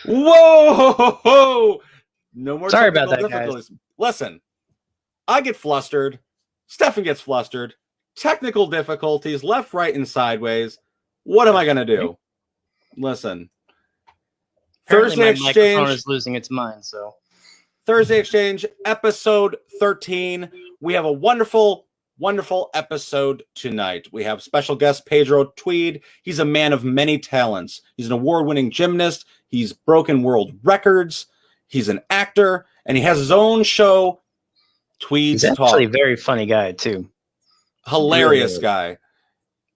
Whoa! No more Sorry about technical that, guys. difficulties. Listen, I get flustered. Stefan gets flustered. Technical difficulties, left, right, and sideways. What am I going to do? Listen. Apparently Thursday my Exchange. microphone is losing its mind, so. Thursday Exchange, episode 13. We have a wonderful, wonderful episode tonight. We have special guest Pedro Tweed. He's a man of many talents. He's an award-winning gymnast. He's broken world records. He's an actor, and he has his own show, Tweed's He's Talk. actually a very funny guy, too. Hilarious Really. guy.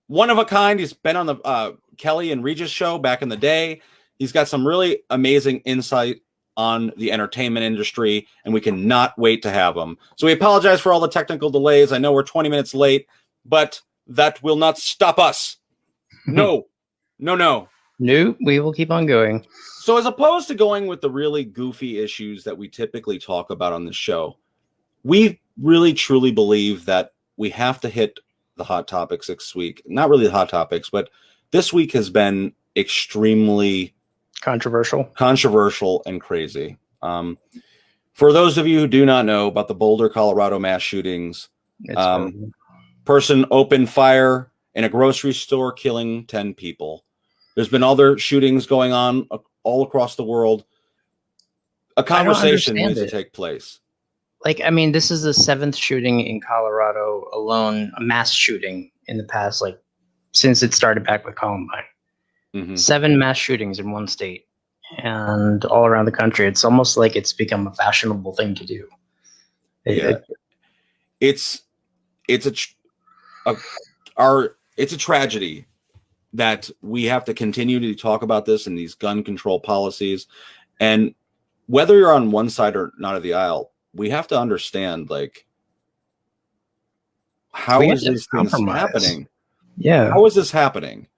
One of a kind. He's been on the Kelly and Regis show back in the day. He's got some really amazing insight on the entertainment industry, and we cannot wait to have him. So we apologize for all the technical delays. I know we're 20 minutes late, but that will not stop us. No. No, we will keep on going. So as opposed to going with the really goofy issues that we typically talk about on the show, we really truly believe that we have to hit the hot topics this week. Not really the hot topics, but this week has been extremely controversial and crazy. For those of you who do not know about the Boulder, Colorado mass shootings, person opened fire in a grocery store, killing 10 people. There's been other shootings going on all across the world. A conversation needs to take place. Like, I mean, this is the 7th shooting in Colorado alone, a mass shooting in the past, like, since it started back with Columbine. Mm-hmm. 7 mass shootings in one state and all around the country. It's almost like it's become a fashionable thing to do. It's a tragedy that we have to continue to talk about this and these gun control policies. And whether you're on one side or not of the aisle, we have to understand, like, how is these things happening? Yeah. How is this happening?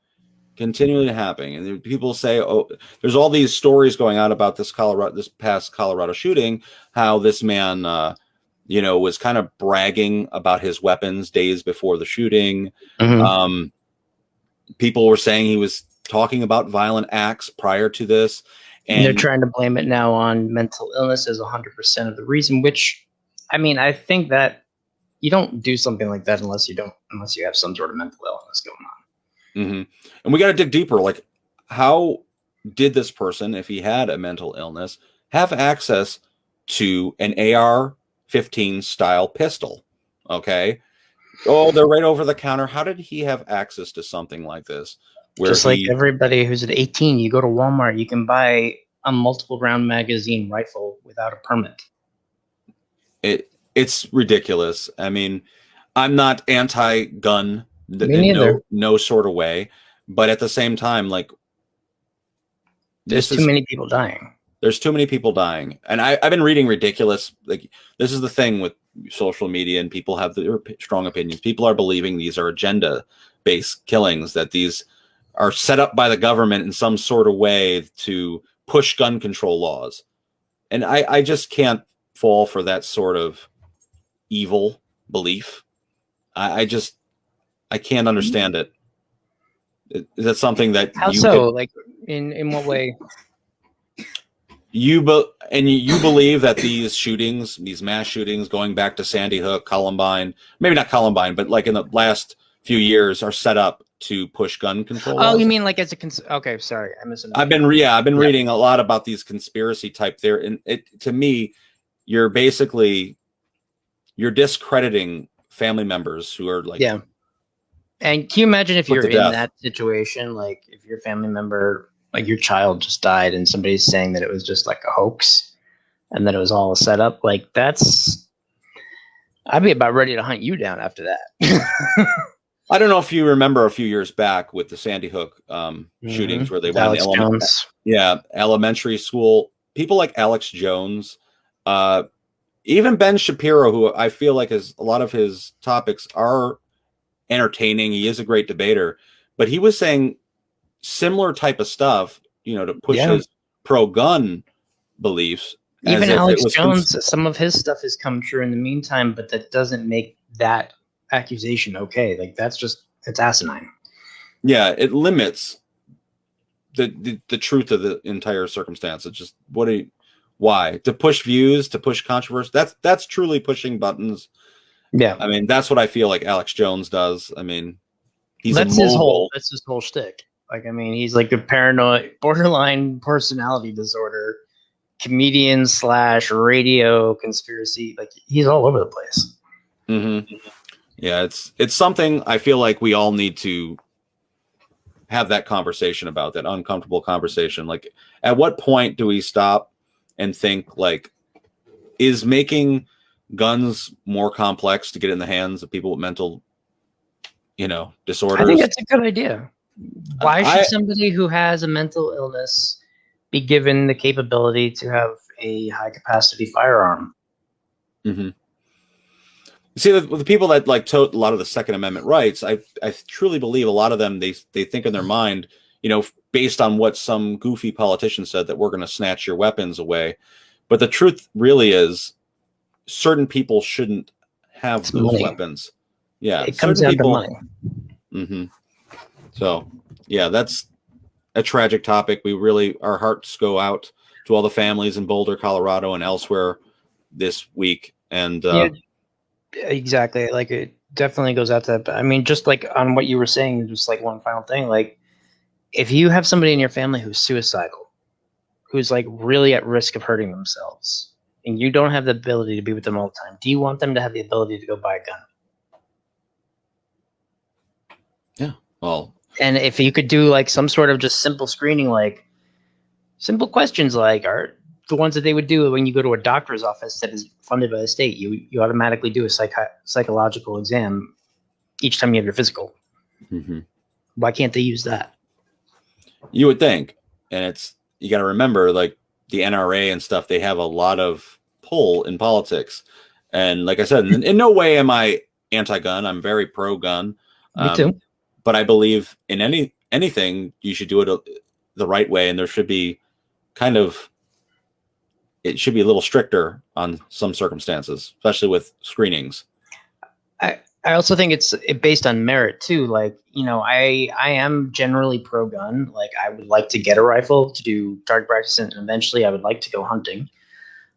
Continually happening. And people say, oh, there's all these stories going out about this past Colorado shooting, how this man, was kind of bragging about his weapons days before the shooting. Mm-hmm. People were saying he was talking about violent acts prior to this. And they're trying to blame it now on mental illness as 100% of the reason, which, I mean, I think that you don't do something like that unless you have some sort of mental illness going on. Mm-hmm. And we got to dig deeper. Like, how did this person, if he had a mental illness, have access to an AR-15 style pistol? Okay. Oh, they're right over the counter. How did he have access to something like this? Just like everybody who's at 18, you go to Walmart, you can buy a multiple round magazine rifle without a permit. It's ridiculous. I mean, I'm not anti-gun in no sort of way, but at the same time, like, there's too many people dying. There's too many people dying. And I've been reading ridiculous, like, this is the thing with social media, and people have their strong opinions. People are believing these are agenda-based killings, that these are set up by the government in some sort of way to push gun control laws. And I just can't fall for that sort of evil belief. I can't understand it. Is that something that like in what way? You believe that these shootings, these mass shootings going back to Sandy Hook, Columbine, maybe not Columbine, but like in the last few years, are set up to push gun control laws? You mean like as okay, sorry, I misunderstood. I've been reading a lot about these conspiracy type there, and to me, you're discrediting family members who are like, yeah. And can you imagine if you're in that situation, like if your family member, like your child just died, and somebody's saying that it was just like a hoax, and that it was all a setup? Like, I'd be about ready to hunt you down after that. I don't know if you remember a few years back with the Sandy Hook shootings where they went elementary school. People like Alex Jones, even Ben Shapiro, who I feel like a lot of his topics are entertaining. He is a great debater, but he was saying similar type of stuff, to push his pro-gun beliefs. Even Alex Jones, some of his stuff has come true in the meantime, but that doesn't make that accusation okay. Like, it's asinine. Yeah, it limits the truth of the entire circumstance. It's just why to push views, to push controversy. That's truly pushing buttons. Yeah, I mean, that's what I feel like Alex Jones does. I mean, he's that's a mogul. his whole shtick. Like, I mean, he's like a paranoid, borderline personality disorder comedian / radio conspiracy. Like, he's all over the place. Mm-hmm. Yeah, it's something I feel like we all need to have that conversation about, that uncomfortable conversation. Like, at what point do we stop and think, like, is making guns more complex to get in the hands of people with mental, disorders? I think that's a good idea. Why should somebody who has a mental illness be given the capability to have a high capacity firearm? Mm-hmm. See, the people that like tote a lot of the Second Amendment rights, I truly believe a lot of them, they think in their mind, based on what some goofy politician said, that we're going to snatch your weapons away. But the truth really is, certain people shouldn't have those weapons. Yeah, it comes down to money. Mm-hmm. So, yeah, that's a tragic topic. Our hearts go out to all the families in Boulder, Colorado, and elsewhere this week. And exactly. Like, it definitely goes out to that. But I mean, just like on what you were saying, just like one final thing, like, if you have somebody in your family who's suicidal, who's like really at risk of hurting themselves, and you don't have the ability to be with them all the time, do you want them to have the ability to go buy a gun? Yeah. Well, and if you could do like some sort of just simple screening, like simple questions, like are the ones that they would do when you go to a doctor's office that is funded by the state, you automatically do a psychological exam each time you have your physical. Mm-hmm. Why can't they use that? You would think. And you got to remember, like, the NRA and stuff, they have a lot of pull in politics. And like I said, in no way am I anti-gun. I'm very pro-gun. Me too. But I believe in anything, you should do it the right way. And there should be it should be a little stricter on some circumstances, especially with screenings. I also think it's based on merit too. Like, I am generally pro-gun. Like, I would like to get a rifle to do target practice, and eventually I would like to go hunting.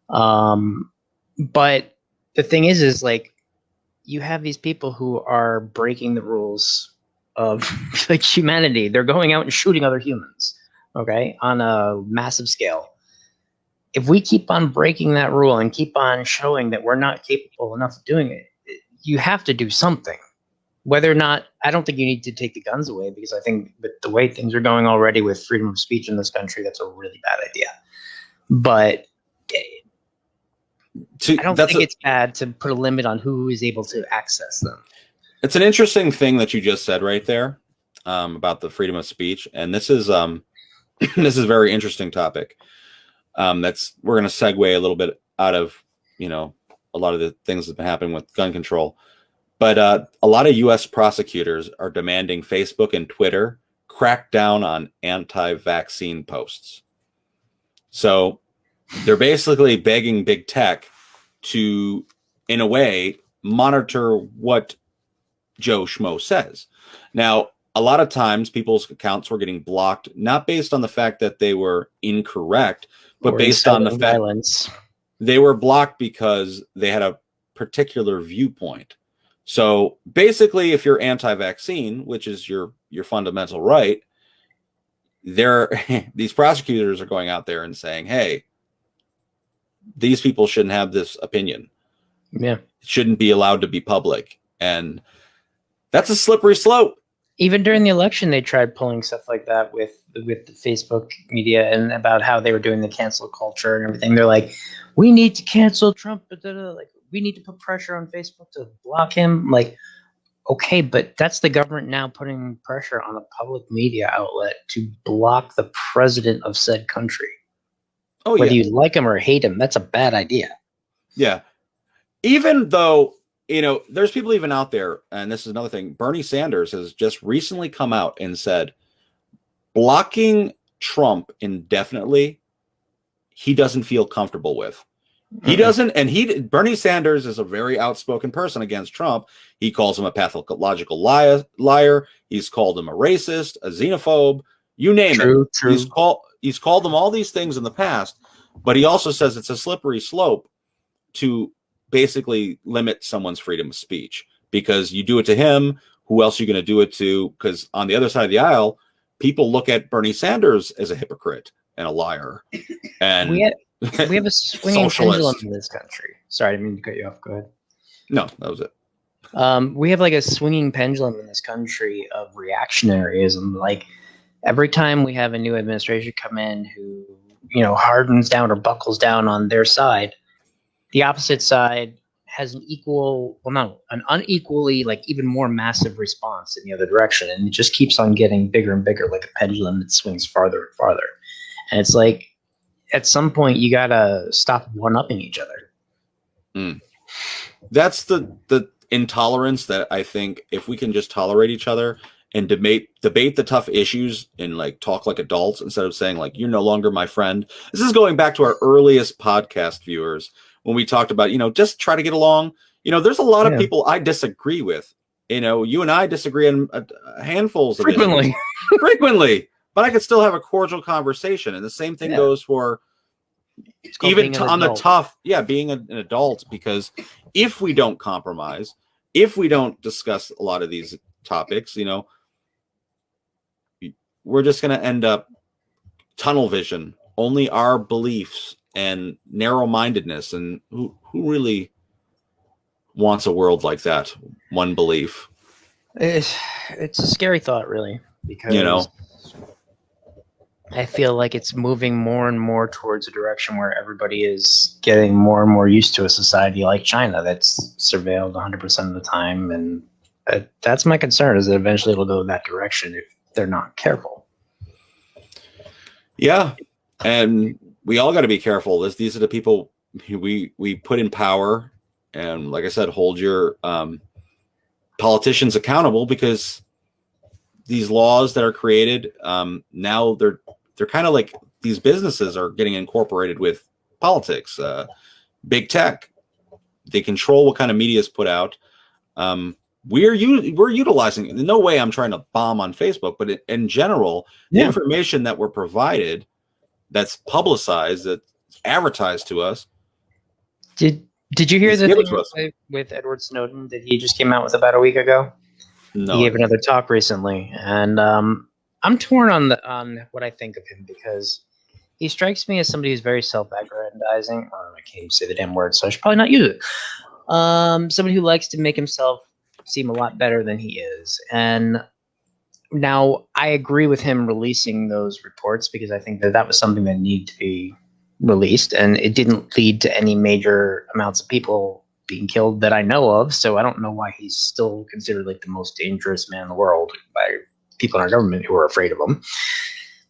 But the thing is like, you have these people who are breaking the rules of like humanity. They're going out and shooting other humans, okay, on a massive scale. If we keep on breaking that rule and keep on showing that we're not capable enough of doing it, you have to do something. Whether or not, I don't think you need to take the guns away, because I think with the way things are going already with freedom of speech in this country, that's a really bad idea. But I don't think it's bad to put a limit on who is able to access them. It's an interesting thing that you just said right there, about the freedom of speech. And this is this is a very interesting topic. We're going to segue a little bit out of, a lot of the things that have been happening with gun control. But a lot of U.S. prosecutors are demanding Facebook and Twitter crack down on anti-vaccine posts. So they're basically begging big tech to, in a way, monitor what Joe Schmo says. Now, a lot of times people's accounts were getting blocked, not based on the fact that they were incorrect, but based on the fact they were blocked because they had a particular viewpoint. So basically, if you're anti-vaccine, which is your fundamental right, these prosecutors are going out there and saying, hey, these people shouldn't have this opinion. Yeah. It shouldn't be allowed to be public. And that's a slippery slope. Even during the election, they tried pulling stuff like that with the Facebook media, and about how they were doing the cancel culture and everything. They're like, we need to cancel Trump. Like, we need to put pressure on Facebook to block him. Like, okay, but that's the government now putting pressure on a public media outlet to block the president of said country. Oh, whether you like him or hate him, that's a bad idea. Yeah. Even though, there's people even out there, and this is another thing, Bernie Sanders has just recently come out and said, blocking Trump indefinitely, he doesn't feel comfortable with. He doesn't, and Bernie Sanders is a very outspoken person against Trump. He calls him a pathological liar. He's called him a racist, a xenophobe. You name it. True. He's called them all these things in the past, but he also says it's a slippery slope to basically limit someone's freedom of speech, because you do it to him, who else are you going to do it to? Because on the other side of the aisle, people look at Bernie Sanders as a hypocrite and a liar. And we have a swinging pendulum in this country. Sorry, I didn't mean to cut you off. Go ahead. No, that was it. We have like a swinging pendulum in this country of reactionaryism. Like every time we have a new administration come in who, hardens down or buckles down on their side, the opposite side has an unequally, like even more massive response in the other direction. And it just keeps on getting bigger and bigger, like a pendulum that swings farther and farther. And it's like, at some point you got to stop one-upping each other. That's the intolerance that I think, if we can just tolerate each other and debate the tough issues and like talk like adults instead of saying like, you're no longer my friend. This is going back to our earliest podcast viewers when we talked about, just try to get along. There's a lot of people I disagree with. You and I disagree on handfuls of frequently, but I could still have a cordial conversation. And the same thing goes for even on the tough, being an adult, because if we don't compromise, if we don't discuss a lot of these topics, we're just going to end up tunnel vision, only our beliefs and narrow-mindedness. And who really wants a world like that? One belief. It's a scary thought, really, because I feel like it's moving more and more towards a direction where everybody is getting more and more used to a society like China that's surveilled 100% of the time. And that's my concern, is that eventually it'll go that direction if they're not careful. Yeah. And we all got to be careful. These are the people we put in power. And like I said, hold your politicians accountable, because these laws that are created, now they're kind of like, these businesses are getting incorporated with politics. Big tech, they control what kind of media is put out. We're utilizing, in no way I'm trying to bomb on Facebook, but in general, the information that we're provided, that's publicized, that's advertised to us. Did you hear the thing with Edward Snowden that he just came out with about a week ago? No. He gave another talk recently, and I'm torn on what I think of him, because he strikes me as somebody who's very self-aggrandizing. I can't even say the damn word, so I should probably not use it. Somebody who likes to make himself seem a lot better than he is. And now I agree with him releasing those reports, because I think that was something that needed to be released, and it didn't lead to any major amounts of people being killed that I know of. So I don't know why he's still considered like the most dangerous man in the world by people in our government who are afraid of him.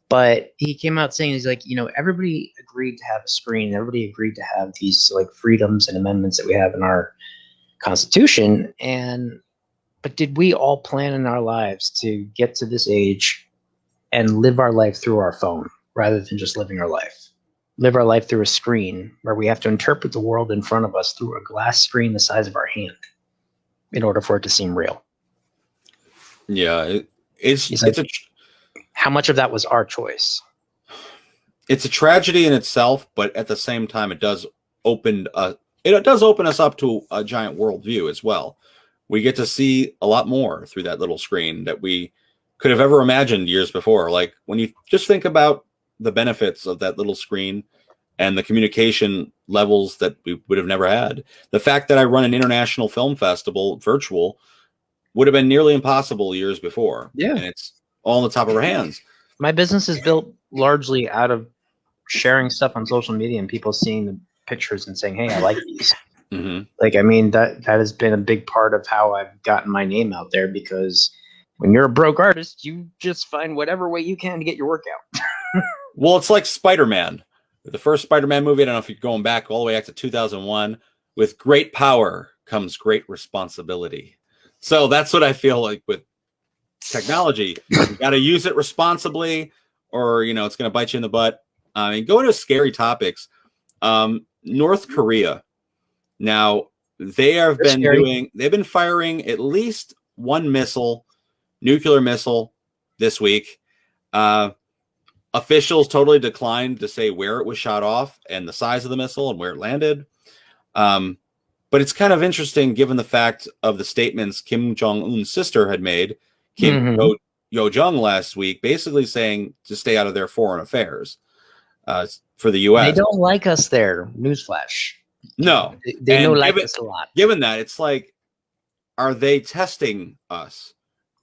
But he came out saying, he's like, everybody agreed to have a screen. Everybody agreed to have these like freedoms and amendments that we have in our Constitution. But did we all plan in our lives to get to this age and live our life through our phone rather than just living our life? Live our life through a screen where we have to interpret the world in front of us through a glass screen the size of our hand in order for it to seem real. Yeah, how much of that was our choice? It's a tragedy in itself, but at the same time, it does open us up to a giant worldview as well. We get to see a lot more through that little screen that we could have ever imagined years before. Like when you just think about the benefits of that little screen and the communication levels that we would have never had. The fact that I run an international film festival virtual would have been nearly impossible years before. Yeah. And it's all on the top of our hands. My business is built largely out of sharing stuff on social media and people seeing the pictures and saying, hey, I like these. Mm-hmm. Like, I mean, that has been a big part of how I've gotten my name out there, because when you're a broke artist, you just find whatever way you can to get your work out. Well, it's like Spider-Man. The first Spider-Man movie, I don't know if you're going back all the way back to 2001. With great power comes great responsibility. So that's what I feel like with technology. You got to use it responsibly, or it's going to bite you in the butt. I mean, go into scary topics. North Korea. Now, they've been firing at least one nuclear missile this week. Uh, Officials totally declined to say where it was shot off and the size of the missile and where it landed. But it's kind of interesting given the fact of the statements Kim Jong-un's sister had made, Yo Jong, last week, basically saying to stay out of their foreign affairs for the U.S. They don't like us there. Newsflash. No. They know like us a lot. Given that, it's like, are they testing us?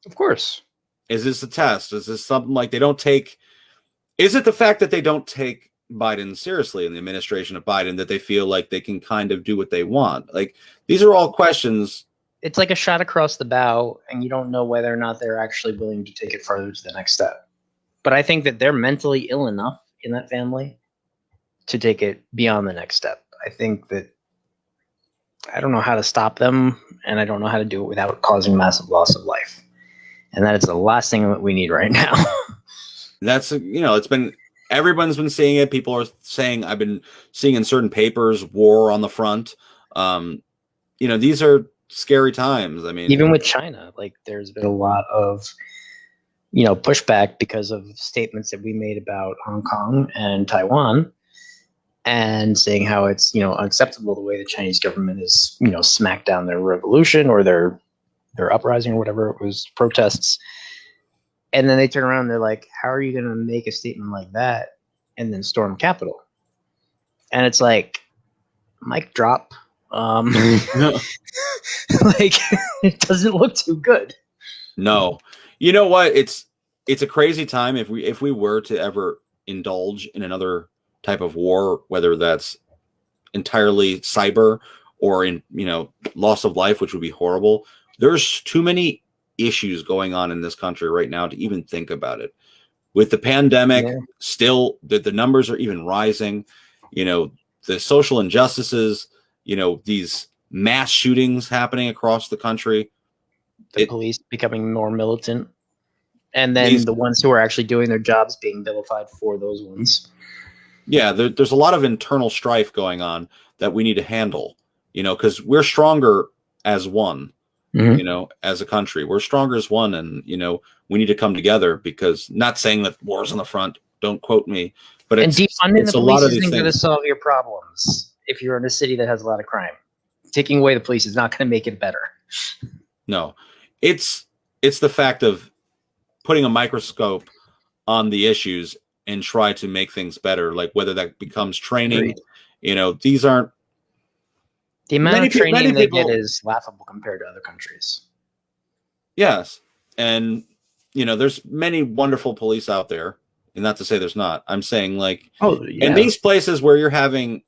Of course. Is this a test? Is this something like they don't take? Is it the fact that they don't take Biden seriously in the administration of Biden that they feel like they can kind of do what they want? Like, these are all questions. It's like a shot across the bow, and you don't know whether or not they're actually willing to take it further to the next step. But I think that they're mentally ill enough in that family to take it beyond the next step. I think that I don't know how to stop them, and I don't know how to do it without causing massive loss of life. And that is the last thing that we need right now. That's, it's been, everyone's been seeing it. People are saying, I've been seeing in certain papers, war on the front. These are scary times. I mean, even with China, like there's been a lot of, pushback because of statements that we made about Hong Kong and Taiwan, and saying how it's, unacceptable the way the Chinese government is, smacked down their revolution or their uprising or whatever it was, protests. And then they turn around and they're like, how are you going to make a statement like that and then storm Capitol? And it's like, mic drop. Like, it doesn't look too good. No. You know what? It's a crazy time if we were to ever indulge in another type of war, whether that's entirely cyber or in, loss of life, which would be horrible. There's too many issues going on in this country right now to even think about it. With the pandemic, still the numbers are even rising. The social injustices, these mass shootings happening across the country. The police becoming more militant. And then the ones who are actually doing their jobs being vilified for those ones. Yeah, there's a lot of internal strife going on that we need to handle, because we're stronger as one. As a country, we're stronger as one, and we need to come together. Because, not saying that war's on the front, don't quote me, but defunding the police isn't going to solve your problems. If you're in a city that has a lot of crime, taking away the police is not going to make it better. No, it's the fact of putting a microscope on the issues and try to make things better. Like whether that becomes training, these aren't. The amount of training they get is laughable compared to other countries. Yes. And, there's many wonderful police out there. And not to say there's not. I'm saying, like, in these places where you're having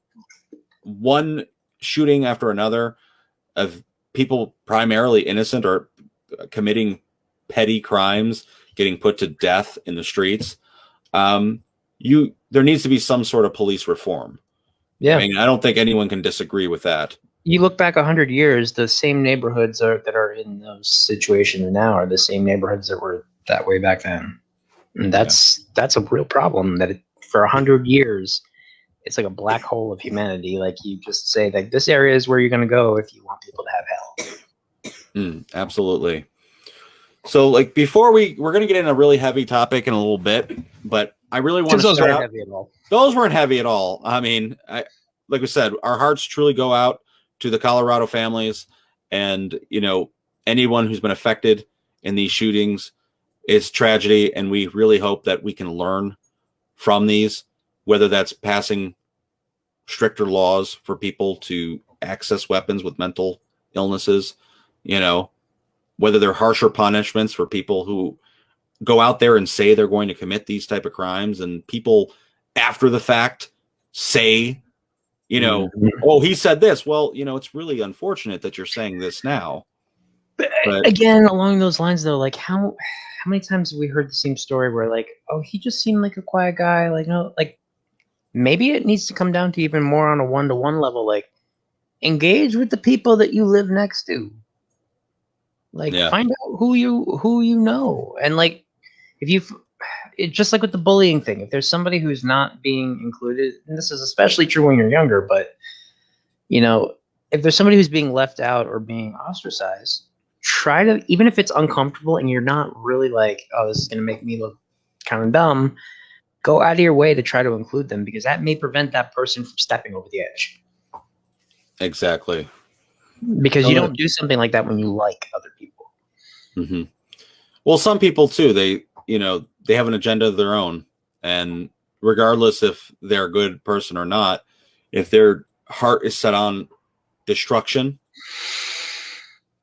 one shooting after another of people primarily innocent or committing petty crimes, getting put to death in the streets, there needs to be some sort of police reform. Yeah. I mean, I don't think anyone can disagree with that. You look back 100 years, the same neighborhoods that are in those situations now are the same neighborhoods that were that way back then. And that's a real problem that for 100 years, it's like a black hole of humanity. Like you just say like this area is where you're going to go if you want people to have hell. Absolutely. So like before we're going to get in a really heavy topic in a little bit, but I really want to those weren't heavy at all. Those weren't heavy at all. I mean, like we said, our hearts truly go out to the Colorado families and, anyone who's been affected in these shootings. It's tragedy. And we really hope that we can learn from these, whether that's passing stricter laws for people to access weapons with mental illnesses, whether they're harsher punishments for people who go out there and say they're going to commit these type of crimes, and people after the fact say, oh, he said this. Well, it's really unfortunate that you're saying this now. But again, along those lines, though, like how many times have we heard the same story where like, oh, he just seemed like a quiet guy. Like, no, like maybe it needs to come down to even more on a one-to-one level. Like engage with the people that you live next to. Like find out who you know. And like, it's just like with the bullying thing. If there's somebody who's not being included, and this is especially true when you're younger, but if there's somebody who's being left out or being ostracized, try to, even if it's uncomfortable and you're not really like, oh, this is going to make me look kind of dumb, go out of your way to try to include them, because that may prevent that person from stepping over the edge. Exactly. Because you don't do something like that when you like other people. Mm-hmm. Well, some people too, they have an agenda of their own, and regardless if they're a good person or not, if their heart is set on destruction,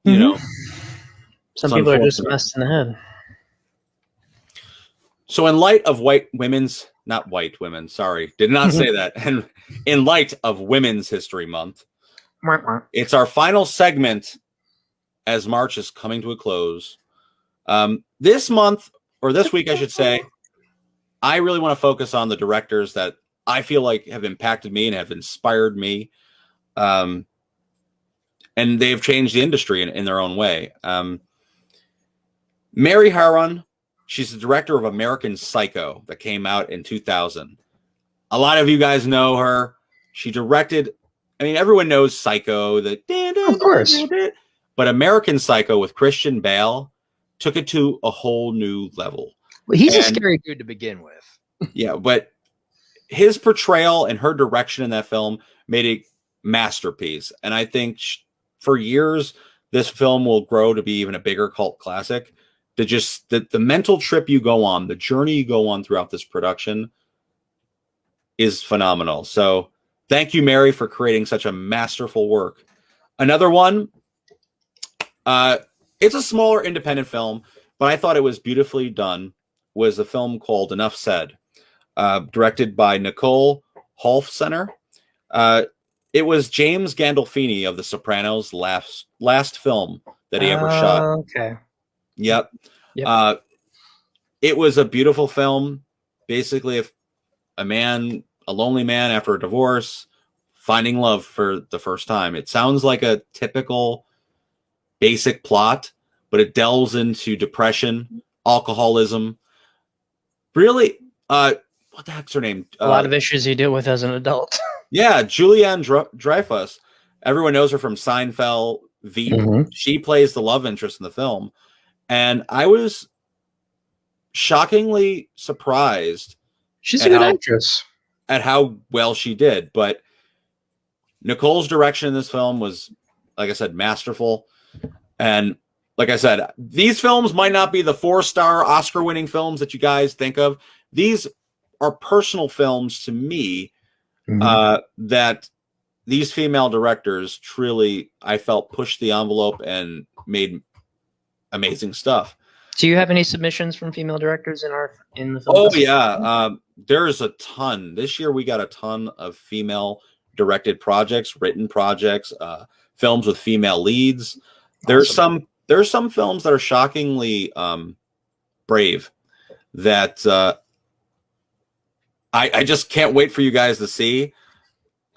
some people are just messed in the head. So in light of not white women, sorry, did not say that. And in light of Women's History Month, it's our final segment as March is coming to a close. This month, or this week, I should say, I really want to focus on the directors that I feel like have impacted me and have inspired me. And they've changed the industry in their own way. Mary Harron, she's the director of American Psycho that came out in 2000. A lot of you guys know her. She directed, everyone knows Psycho. Of course. But American Psycho with Christian Bale took it to a whole new level. Well, he's a scary dude to begin with. Yeah, but his portrayal and her direction in that film made a masterpiece. And I think for years, this film will grow to be even a bigger cult classic. The mental trip you go on, the journey you go on throughout this production is phenomenal. So thank you, Mary, for creating such a masterful work. Another one, it's a smaller independent film, but I thought it was beautifully done, was a film called Enough Said, directed by Nicole Holofcener. It was James Gandolfini of The Sopranos' last film that he ever shot. Okay. Yep. It was a beautiful film. Basically, a lonely man after a divorce, finding love for the first time. It sounds like a typical basic plot, but it delves into depression, alcoholism. Really, what the heck's her name? A lot of issues you deal with as an adult. Yeah, Julianne Dreyfus. Everyone knows her from Seinfeld, Veep. Mm-hmm. She plays the love interest in the film. And I was shockingly surprised. She's a good actress. At how well she did. But Nicole's direction in this film was, like I said, masterful. And like I said, these films might not be the 4-star Oscar-winning films that you guys think of. These are personal films to me, that these female directors truly, I felt, pushed the envelope and made amazing stuff. Do you have any submissions from female directors in the film? Oh yeah, there's a ton. This year we got a ton of female directed projects, written projects, films with female leads. Awesome. There's some films that are shockingly brave that I just can't wait for you guys to see.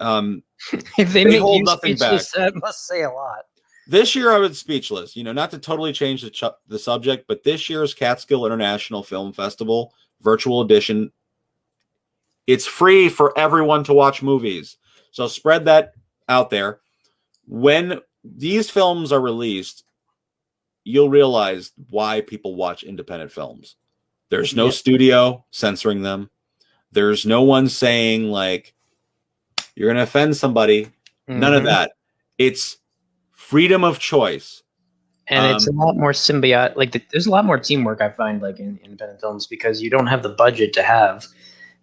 If they make hold nothing back, that must say a lot. This year I was speechless, not to totally change the subject, but this year's Catskill International Film Festival virtual edition, it's free for everyone to watch movies. So spread that out there. When these films are released, you'll realize why people watch independent films. There's no studio censoring them. There's no one saying, like, you're going to offend somebody. Mm-hmm. None of that. It's freedom of choice. And it's a lot more symbiotic. Like, there's a lot more teamwork, I find, like, in independent films, because you don't have the budget to have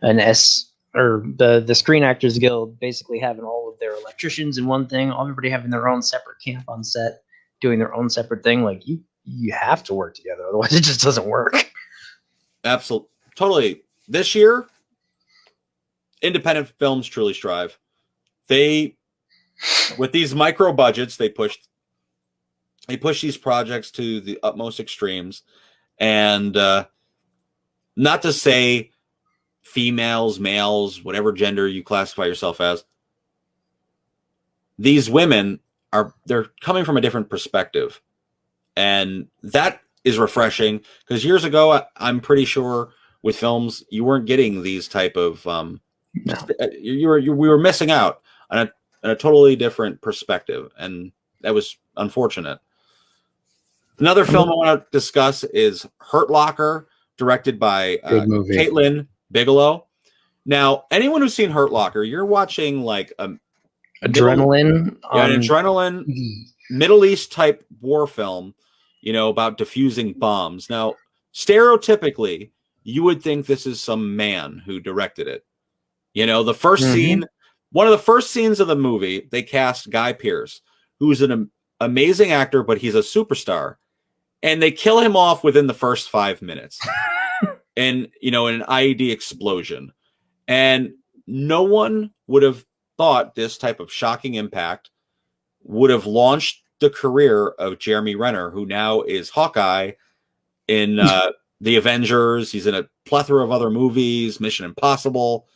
the Screen Actors Guild basically having all of their electricians in one thing, everybody having their own separate camp on set, doing their own separate thing. Like, you have to work together, otherwise it just doesn't work. Absolutely. Totally. This year, independent films truly strive. With these micro budgets, they push these projects to the utmost extremes. And not to say females, males, whatever gender you classify yourself as, these women they're coming from a different perspective. And that is refreshing, because years ago, I'm pretty sure with films, you weren't getting these type of, we were missing out on a totally different perspective. And that was unfortunate. Another film I want to discuss is Hurt Locker directed by Good movie. Caitlin Bigelow. Now, anyone who's seen Hurt Locker, you're watching like a adrenaline, an adrenaline Middle East type war film, about defusing bombs. Now, stereotypically, you would think this is some man who directed it. The first scene, one of the first scenes of the movie, they cast Guy Pearce, who's an amazing actor, but he's a superstar. And they kill him off within the first 5 minutes. And, in an IED explosion. And no one would have thought this type of shocking impact would have launched the career of Jeremy Renner, who now is Hawkeye in The Avengers. He's in a plethora of other movies, Mission Impossible.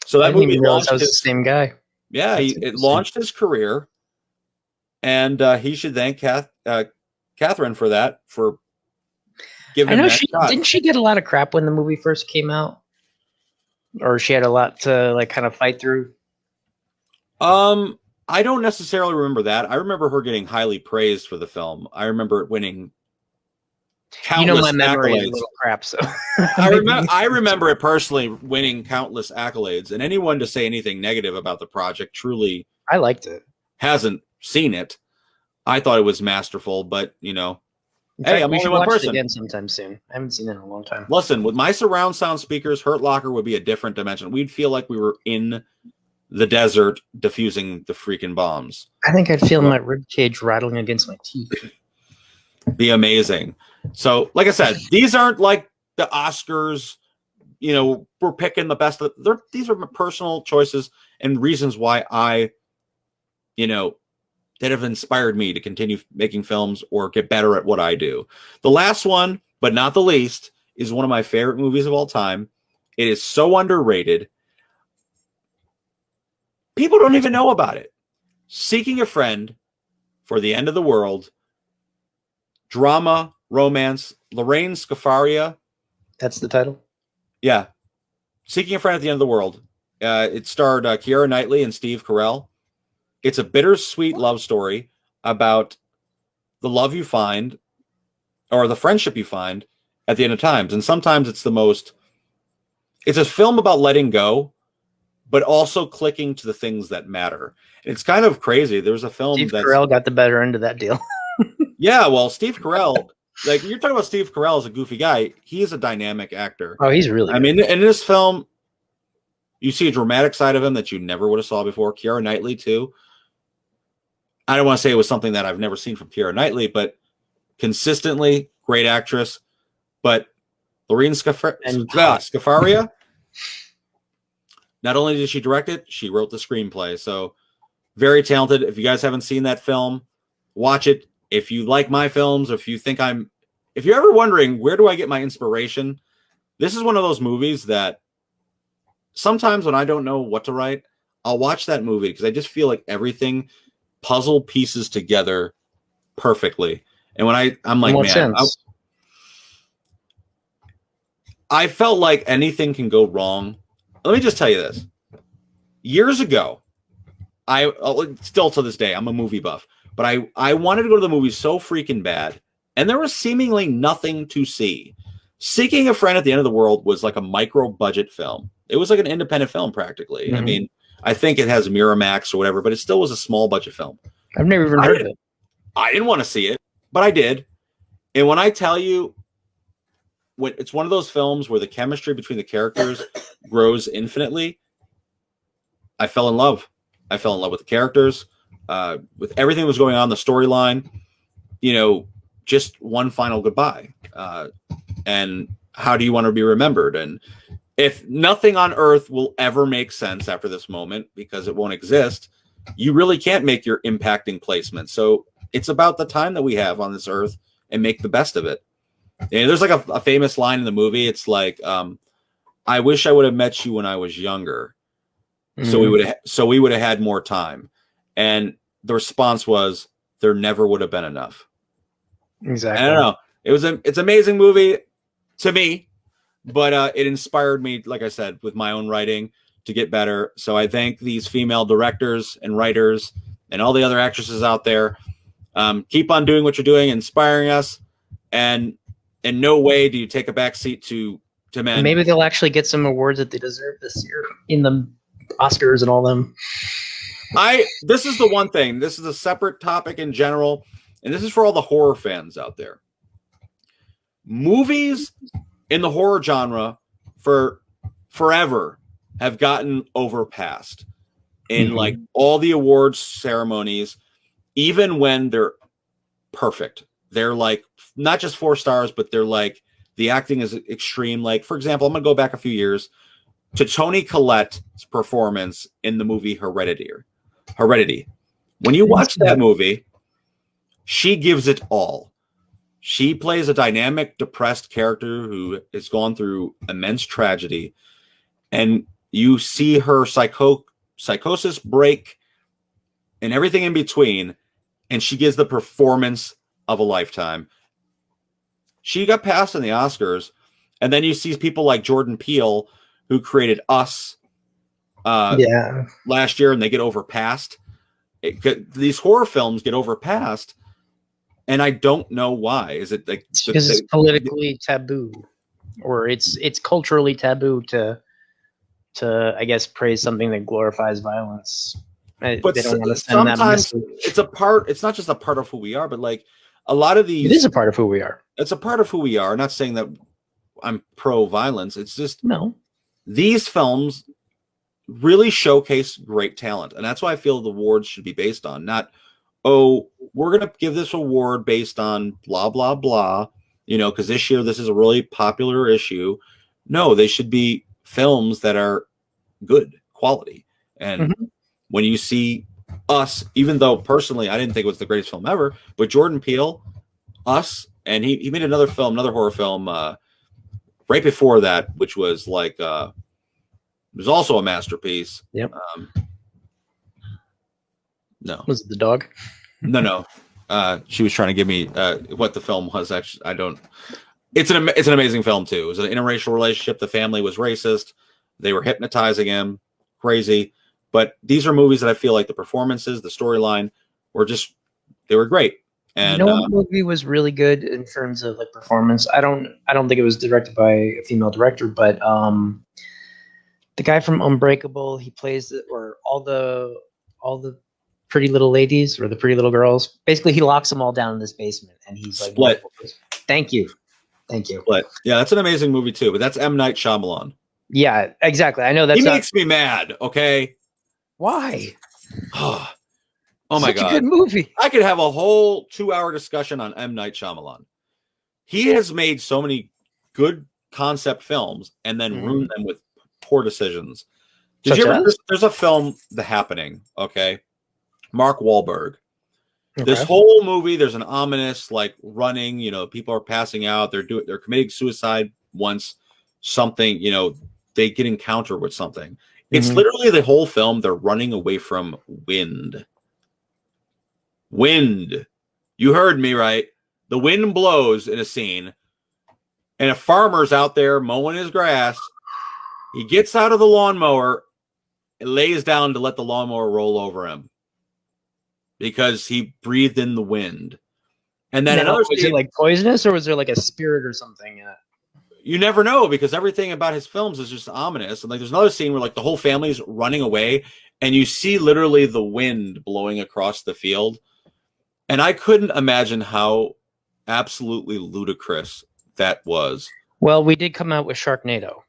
So that movie launched the same guy. Yeah, it launched his career, and he should thank Catherine for that, for giving him that shot. Didn't she get a lot of crap when the movie first came out, or she had a lot to kind of fight through? I don't necessarily remember that. I remember her getting highly praised for the film. I remember it winning countless my memory accolades. is a little crap, so I remember it personally winning countless accolades, and anyone to say anything negative about the project truly I liked it. Hasn't seen it. I thought it was masterful, but In hey, fact, I'm we only should one watch person. it again sometime soon. I haven't seen it in a long time. Listen, with my surround sound speakers, Hurt Locker would be a different dimension. We'd feel like we were in the desert defusing the freaking bombs. I think I'd feel my rib cage rattling against my teeth. Be amazing. So, like I said, these aren't like the Oscars. We're picking the best. These are my personal choices and reasons why I, that have inspired me to continue making films or get better at what I do. The last one, but not the least, is one of my favorite movies of all time. It is so underrated. People don't even know about it. Seeking a Friend for the End of the World. Drama, romance. Lorraine Scafaria. That's the title? Yeah. Seeking a Friend at the End of the World. It starred Keira Knightley and Steve Carell. It's a bittersweet love story about the love you find or the friendship you find at the end of times. And sometimes it's it's a film about letting go, but also clicking to the things that matter. It's kind of crazy. There was a film Steve Carell got the better end of that deal. Yeah, well, Steve Carell, like you're talking about Steve Carell as a goofy guy. He's a dynamic actor. Oh, he's really good. I mean, in this film, you see a dramatic side of him that you never would have saw before. Keira Knightley, too. I don't want to say it was something that I've never seen from Keira Knightley, but consistently great actress. But Lorraine Scafaria, not only did she direct it, she wrote the screenplay. So very talented. If you guys haven't seen that film, watch it. If you like my films, if you're ever wondering, where do I get my inspiration? This is one of those movies that sometimes when I don't know what to write, I'll watch that movie because I just feel like everything puzzle pieces together perfectly. And when I'm like, man, I felt like anything can go wrong. Let me just tell you this. Years ago, I still to this day, I'm a movie buff, but I wanted to go to the movies so freaking bad, and there was seemingly nothing to see. Seeking a Friend at the End of the World was like a micro budget film. It was like an independent film practically. Mm-hmm. I mean, I think it has Miramax or whatever, but it still was a small budget film. I've never even heard of it. I didn't want to see it, but I did. And when I tell you, it's one of those films where the chemistry between the characters grows infinitely, I fell in love. I fell in love with the characters, with everything that was going on, the storyline, just one final goodbye. And how do you want to be remembered? And if nothing on earth will ever make sense after this moment, because it won't exist, you really can't make your impacting placement. So it's about the time that we have on this earth and make the best of it. And there's like a famous line in the movie. It's like, I wish I would have met you when I was younger. Mm-hmm. So we would have had more time. And the response was, there never would have been enough. Exactly. I don't know. It's an amazing movie to me, but it inspired me, like I said, with my own writing to get better. So I thank these female directors and writers and all the other actresses out there. Keep on doing what you're doing, inspiring us. And in no way do you take a back seat to men. Maybe they'll actually get some awards that they deserve this year in the Oscars and all them. This is the one thing. This is a separate topic in general, and this is for all the horror fans out there. Movies in the horror genre for forever have gotten overpassed in like all the awards ceremonies, even when they're perfect. They're like not just 4 stars, but they're like the acting is extreme. Like, for example, I'm going to go back a few years to Toni Collette's performance in the movie Heredity. When you watch that movie, she gives it all. She plays a dynamic, depressed character who has gone through immense tragedy, and you see her psychosis break and everything in between, and she gives the performance of a lifetime. She got passed in the Oscars, and then you see people like Jordan Peele, who created Us last year, and they get overpassed. These horror films get overpassed, and I don't know why. Is it like because it's politically taboo, or it's culturally taboo to I guess praise something that glorifies violence? But they don't want to send that sometimes message. it's not just a part of who we are, but like a lot of these, it is a part of who we are. It's a part of who we are. I'm not saying that I'm pro violence. It's just these films really showcase great talent, and that's why I feel the awards should be based on, not, oh, we're going to give this award based on blah blah blah, because this year this is a really popular issue. No, they should be films that are good quality. And when you see Us, even though personally I didn't think it was the greatest film ever, but Jordan Peele, Us, and he made another horror film right before that, which was like it was also a masterpiece. Yep. No. Was it the dog? No. She was trying to give me what the film was. Actually, I don't. It's an amazing film too. It was an interracial relationship. The family was racist. They were hypnotizing him. Crazy. But these are movies that I feel like the performances, the storyline they were great. And what movie was really good in terms of like performance? I don't think it was directed by a female director, but the guy from Unbreakable, he plays all the pretty little ladies or the pretty little girls. Basically, he locks them all down in this basement, and he's like, Split. Thank you. But yeah, that's an amazing movie too. But that's M. Night Shyamalan. Yeah, exactly. I know he makes me mad. Okay. Why? Oh my God. Such a good movie. I could have a whole 2-hour discussion on M. Night Shyamalan. He has made so many good concept films and then ruined them with poor decisions. There's a film, The Happening, okay? Mark Wahlberg. Okay. This whole movie, there's an ominous, like, running, people are passing out, they're committing suicide once something, they get encountered with something. It's literally the whole film, they're running away from wind. Wind. You heard me right. The wind blows in a scene, and a farmer's out there mowing his grass. He gets out of the lawnmower and lays down to let the lawnmower roll over him because he breathed in the wind. And then another was it like poisonous, or was there like a spirit or something? You never know, because everything about his films is just ominous. And like, there's another scene where like the whole family's running away, and you see literally the wind blowing across the field. And I couldn't imagine how absolutely ludicrous that was. Well, we did come out with Sharknado.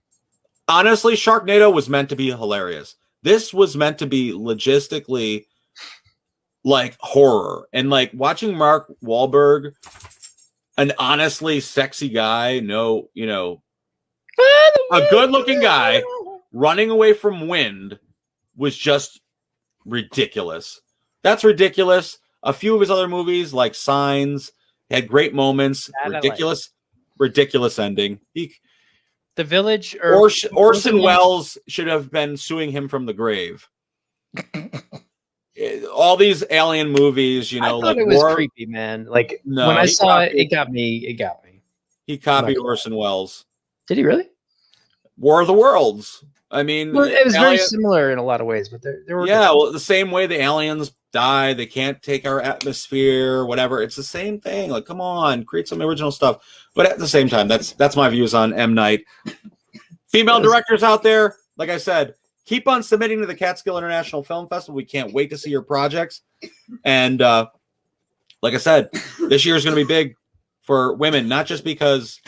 Honestly, Sharknado was meant to be hilarious. This was meant to be logistically like horror. And like watching Mark Wahlberg, an honestly sexy guy, a good-looking guy running away from wind was just ridiculous. That's ridiculous. A few of his other movies, like Signs, had great moments. Ridiculous ending. The Village, Orson Welles should have been suing him from the grave. All these alien movies, I thought like it was creepy, man. Like when I saw it, it got me. He copied Orson Welles. Did he really? War of the Worlds. I mean, it was very similar in a lot of ways, but there were the same way the aliens die. They can't take our atmosphere, whatever. It's the same thing. Like, come on, create some original stuff. But at the same time, that's my views on M. Night. Female directors out there, like I said, keep on submitting to the Catskill International Film Festival. We can't wait to see your projects. And like I said, this year is going to be big for women, not just because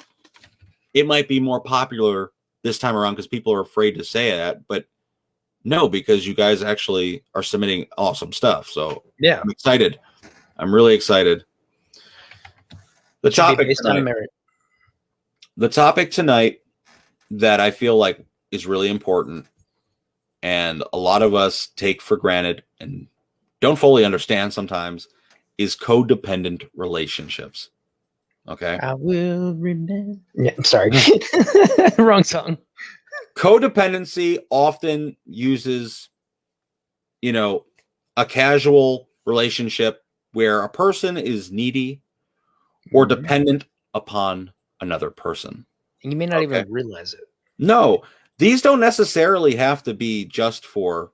it might be more popular this time around because people are afraid to say that, but no, because you guys actually are submitting awesome stuff. So yeah, I'm excited. I'm really excited. The topic tonight that I feel like is really important and a lot of us take for granted and don't fully understand sometimes is codependent relationships. Okay. I will remember. Yeah, I'm sorry. Wrong song. Codependency often uses, a casual relationship where a person is needy or dependent upon another person. And you may not even realize it. No, these don't necessarily have to be just for,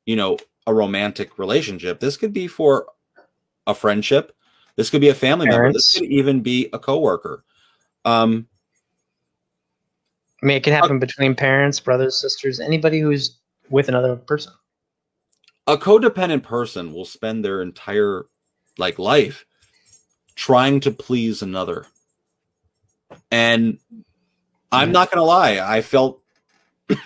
a romantic relationship. This could be for a friendship. This could be a family member. This could even be a coworker. I mean, it can happen between parents, brothers, sisters, anybody who's with another person. A codependent person will spend their entire life trying to please another. And I'm not going to lie. I felt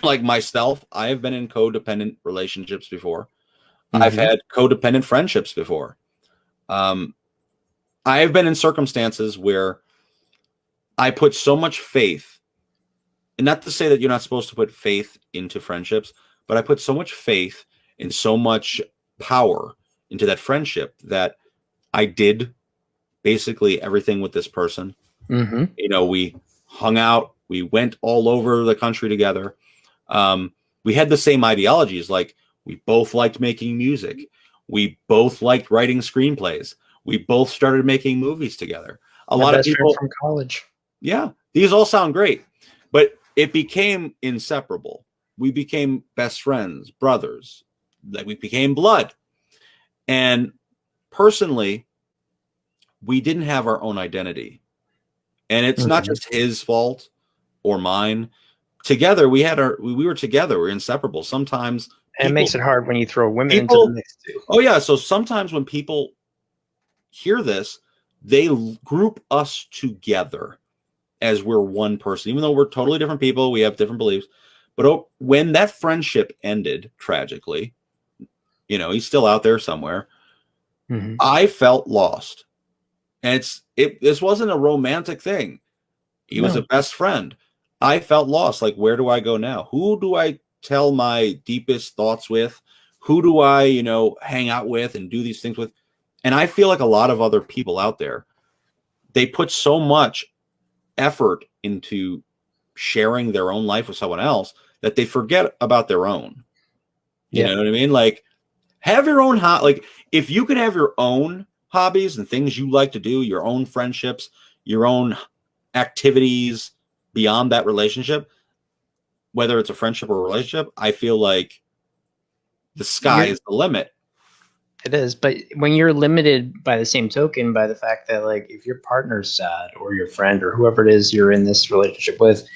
like myself. I have been in codependent relationships before. I've had codependent friendships before. I have been in circumstances where I put so much faith, and not to say that you're not supposed to put faith into friendships, but I put so much faith and so much power into that friendship that I did basically everything with this person. We hung out, we went all over the country together. We had the same ideologies. Like, we both liked making music. We both liked writing screenplays. We both started making movies together. A lot of people from college. Yeah, these all sound great, but it became inseparable. We became best friends, brothers. Like, we became blood. And personally, we didn't have our own identity. And it's not just his fault or mine. Together, we were together. We're inseparable. Sometimes it makes it hard when you throw women into the mix too. Oh yeah. So sometimes when people hear this, they group us together as we're one person, even though we're totally different people. We have different beliefs. But when that friendship ended tragically, he's still out there somewhere. I felt lost. And this wasn't a romantic thing. He was a best friend. I felt lost. Like, where do I go now? Who do I tell my deepest thoughts with? Who do I, hang out with and do these things with? And I feel like a lot of other people out there, they put so much effort into sharing their own life with someone else that they forget about their own. You know what I mean? Like, have your own if you could have your own hobbies and things you like to do, your own friendships, your own activities beyond that relationship, whether it's a friendship or a relationship, I feel like the sky is the limit. It is, but when you're limited by the same token, by the fact that, like, if your partner's sad or your friend or whoever it is you're in this relationship with,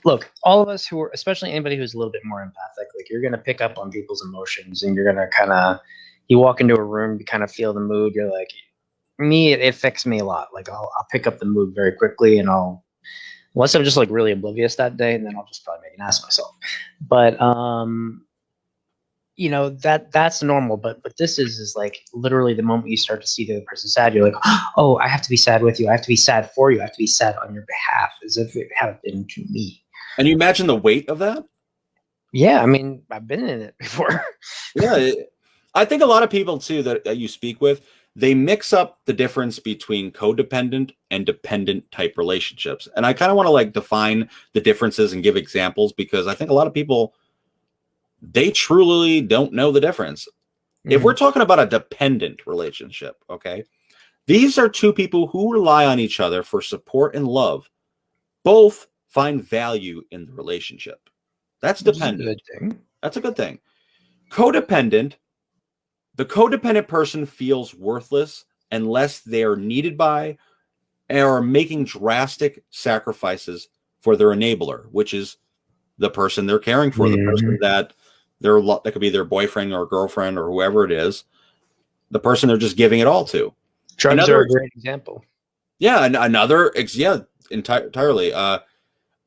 look, all of us who are, especially anybody who's a little bit more empathic, like, you're going to pick up on people's emotions and you're going to you walk into a room, you kind of feel the mood. You're like, it affects me a lot. Like, I'll pick up the mood very quickly, and unless I'm just like really oblivious that day, and then I'll just probably make an ass of myself. But that's normal. But this is like literally the moment you start to see the other person sad, you're like, oh, I have to be sad with you. I have to be sad for you. I have to be sad on your behalf, as if it had been to me. And you imagine the weight of that? Yeah, I mean, I've been in it before. Yeah, I think a lot of people too that you speak with, they mix up the difference between codependent and dependent type relationships. And I kind of want to define the differences and give examples, because I think a lot of people, they truly don't know the difference. If we're talking about a dependent relationship, okay, these are two people who rely on each other for support and love. Both find value in the relationship. That's dependent. That's a good thing. That's a good thing. Codependent, The codependent person feels worthless unless they are needed by and are making drastic sacrifices for their enabler, which is the person they're caring for, the person that that could be their boyfriend or girlfriend or whoever it is, the person they're just giving it all to. Drugs are a great example. Yeah, and entirely.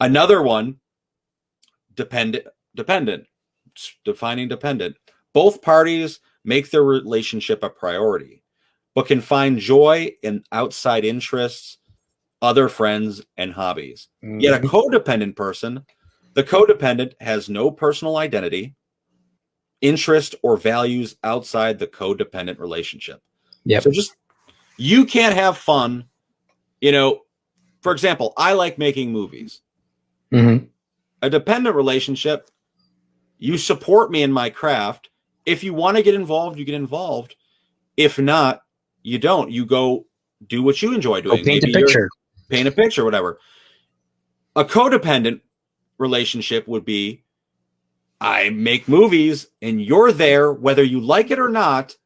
Another one, dependent, defining dependent. Both parties make their relationship a priority, but can find joy in outside interests, other friends, and hobbies. Yet a codependent person, the codependent has no personal identity, interest, or values outside the codependent relationship. Yep. So you can't have fun. For example, I like making movies. A dependent relationship, you support me in my craft. If you want to get involved, you get involved. If not, you don't. You go do what you enjoy doing. Paint a picture, whatever. A codependent relationship would be, I make movies and you're there, whether you like it or not,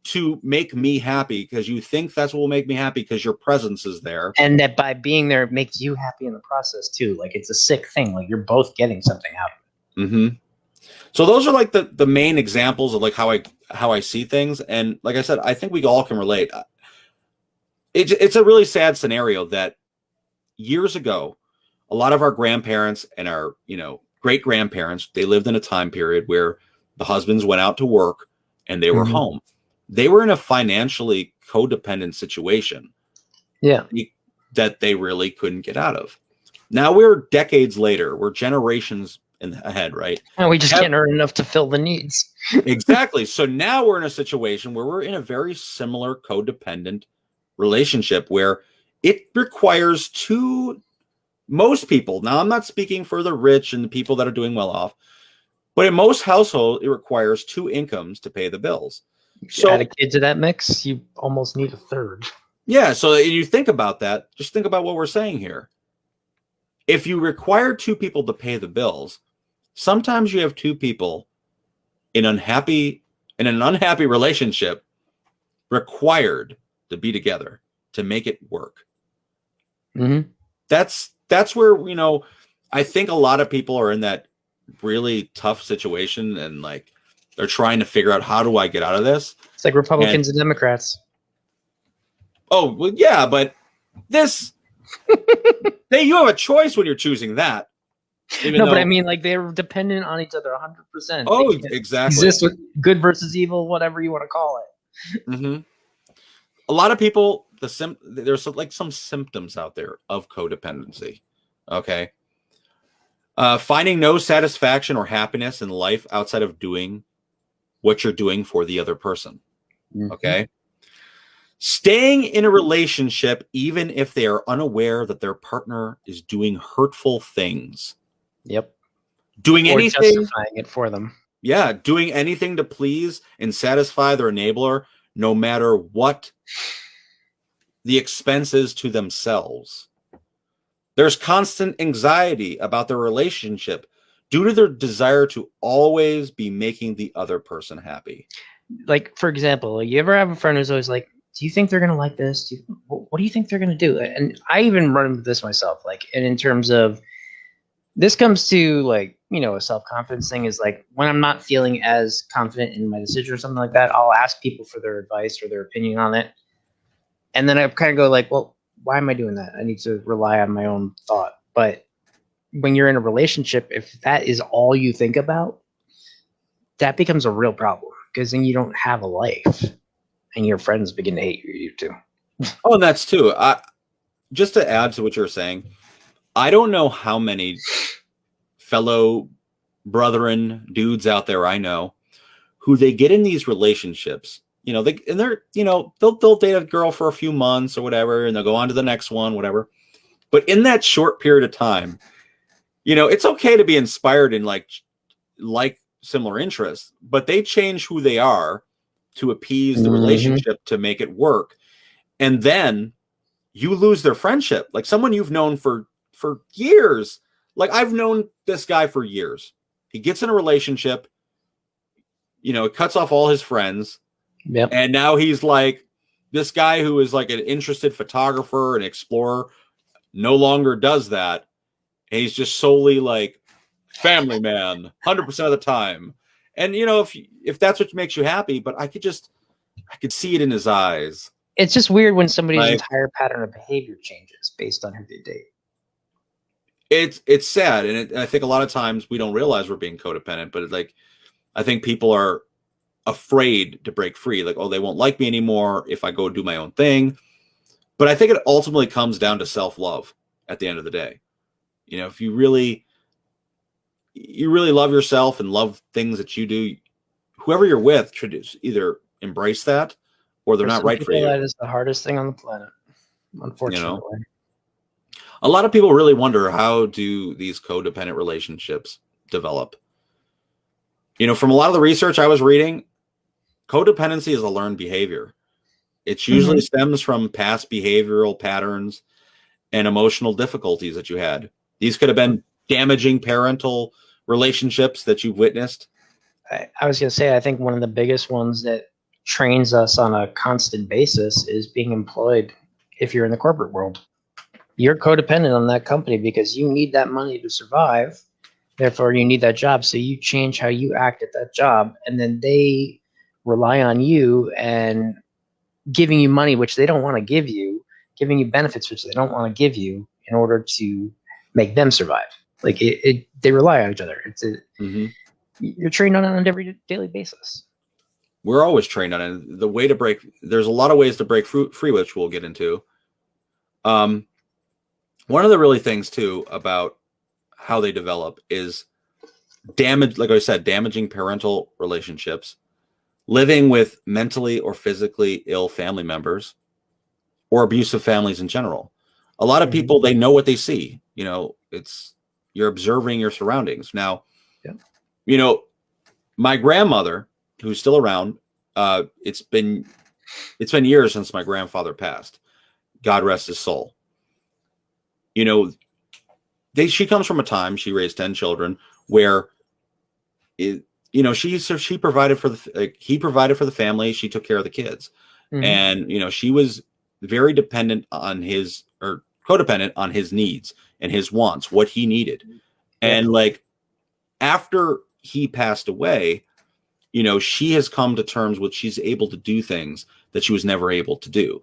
to make me happy because you think that's what will make me happy because your presence is there. And that by being there, it makes you happy in the process too. Like it's a sick thing. Like you're both getting something out of it. So those are like the main examples of like how I see things. And like I said, I think we all can relate. It's a really sad scenario that years ago, a lot of our grandparents and our, great grandparents, they lived in a time period where the husbands went out to work and they were home. They were in a financially codependent situation. Yeah. That they really couldn't get out of. Now we're decades later, we're generations ahead, right? And we just can't earn enough to fill the needs. Exactly. So now we're in a situation where we're in a very similar codependent relationship where it requires most people. Now, I'm not speaking for the rich and the people that are doing well off, but in most households, it requires 2 incomes to pay the bills. So add a kid to that mix, you almost need a third. Yeah. So you think about that. Just think about what we're saying here. If you require 2 people to pay the bills, sometimes you have 2 people in an unhappy relationship required to be together to make it work. That's where, I think a lot of people are in that really tough situation and like they're trying to figure out, how do I get out of this? It's like Republicans and Democrats. Oh, well, yeah, but you have a choice when you're choosing that. But I mean, like they're dependent on each other 100%. Oh, exactly. Exist with good versus evil, whatever you want to call it. A lot of people, there's like some symptoms out there of codependency. Okay. Finding no satisfaction or happiness in life outside of doing what you're doing for the other person. Okay. Staying in a relationship, even if they are unaware that their partner is doing hurtful things. Yep. Doing anything. Justifying it for them. Yeah. Doing anything to please and satisfy their enabler, no matter what the expense is to themselves. There's constant anxiety about their relationship due to their desire to always be making the other person happy. Like, for example, you ever have a friend who's always like, do you think they're going to like this? What do you think they're going to do? And I even run into this myself. Like, and in terms of, this comes to like, a self-confidence thing is like, when I'm not feeling as confident in my decision or something like that, I'll ask people for their advice or their opinion on it. And then I kind of go like, well, why am I doing that? I need to rely on my own thought. But when you're in a relationship, if that is all you think about, that becomes a real problem because then you don't have a life and your friends begin to hate you too. Oh, and that's too. Just to add to what you're saying, I don't know how many fellow brethren dudes out there I know who they get in these relationships. They'll date a girl for a few months or whatever, and they'll go on to the next one, whatever. But in that short period of time, it's okay to be inspired in like similar interests, but they change who they are to appease the relationship to make it work. And then you lose their friendship. Like someone you've known for years. Like I've known this guy for years. He gets in a relationship, it cuts off all his friends. Yep. And now he's like this guy who is like an interested photographer and explorer no longer does that. And he's just solely like family man 100% of the time. And if that's what makes you happy, but I could see it in his eyes. It's just weird when somebody's Like, entire pattern of behavior changes based on who they date. it's sad, and I think a lot of times we don't realize we're being codependent, but like I think people are afraid to break free. Like, oh, they won't like me anymore if I go do my own thing. But I think it ultimately comes down to self-love at the end of the day. If you really love yourself and love things that you do, whoever you're with should either embrace that or they're not right for you. That is the hardest thing on the planet, unfortunately. A lot of people really wonder, how do these codependent relationships develop? From a lot of the research I was reading, codependency is a learned behavior. It usually stems from past behavioral patterns and emotional difficulties that you had. These could have been damaging parental relationships that you've witnessed. I was going to say, I think one of the biggest ones that trains us on a constant basis is being employed. If you're in the corporate world, you're codependent on that company because you need that money to survive. Therefore, you need that job. So you change how you act at that job, and then they rely on you and giving you money, which they don't want to give you, giving you benefits, which they don't want to give you, in order to make them survive. Like they rely on each other. You're trained on it on every daily basis. We're always trained on it. There's a lot of ways to break free, which we'll get into. One of the really things too about how they develop is like I said, damaging parental relationships, living with mentally or physically ill family members, or abusive families in general. A lot of people, they know what they see. You're observing your surroundings. Now, my grandmother, who's still around, it's been years since my grandfather passed. God rest his soul. She comes from a time, she raised 10 children, where she provided for he provided for the family. She took care of the kids. And, she was very codependent on his needs and his wants, what he needed. And like, after he passed away, she has come to terms with, she's able to do things that she was never able to do.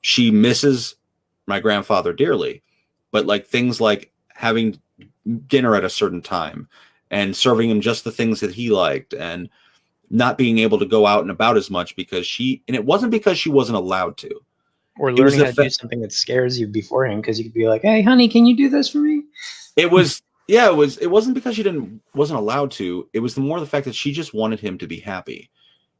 She misses my grandfather dearly, but like things like having dinner at a certain time and serving him just the things that he liked, and not being able to go out and about as much because and it wasn't because she wasn't allowed to. Or learning how to do something that scares you beforehand, because you could be like, hey, honey, can you do this for me? It wasn't because she wasn't allowed to. It was more the fact that she just wanted him to be happy,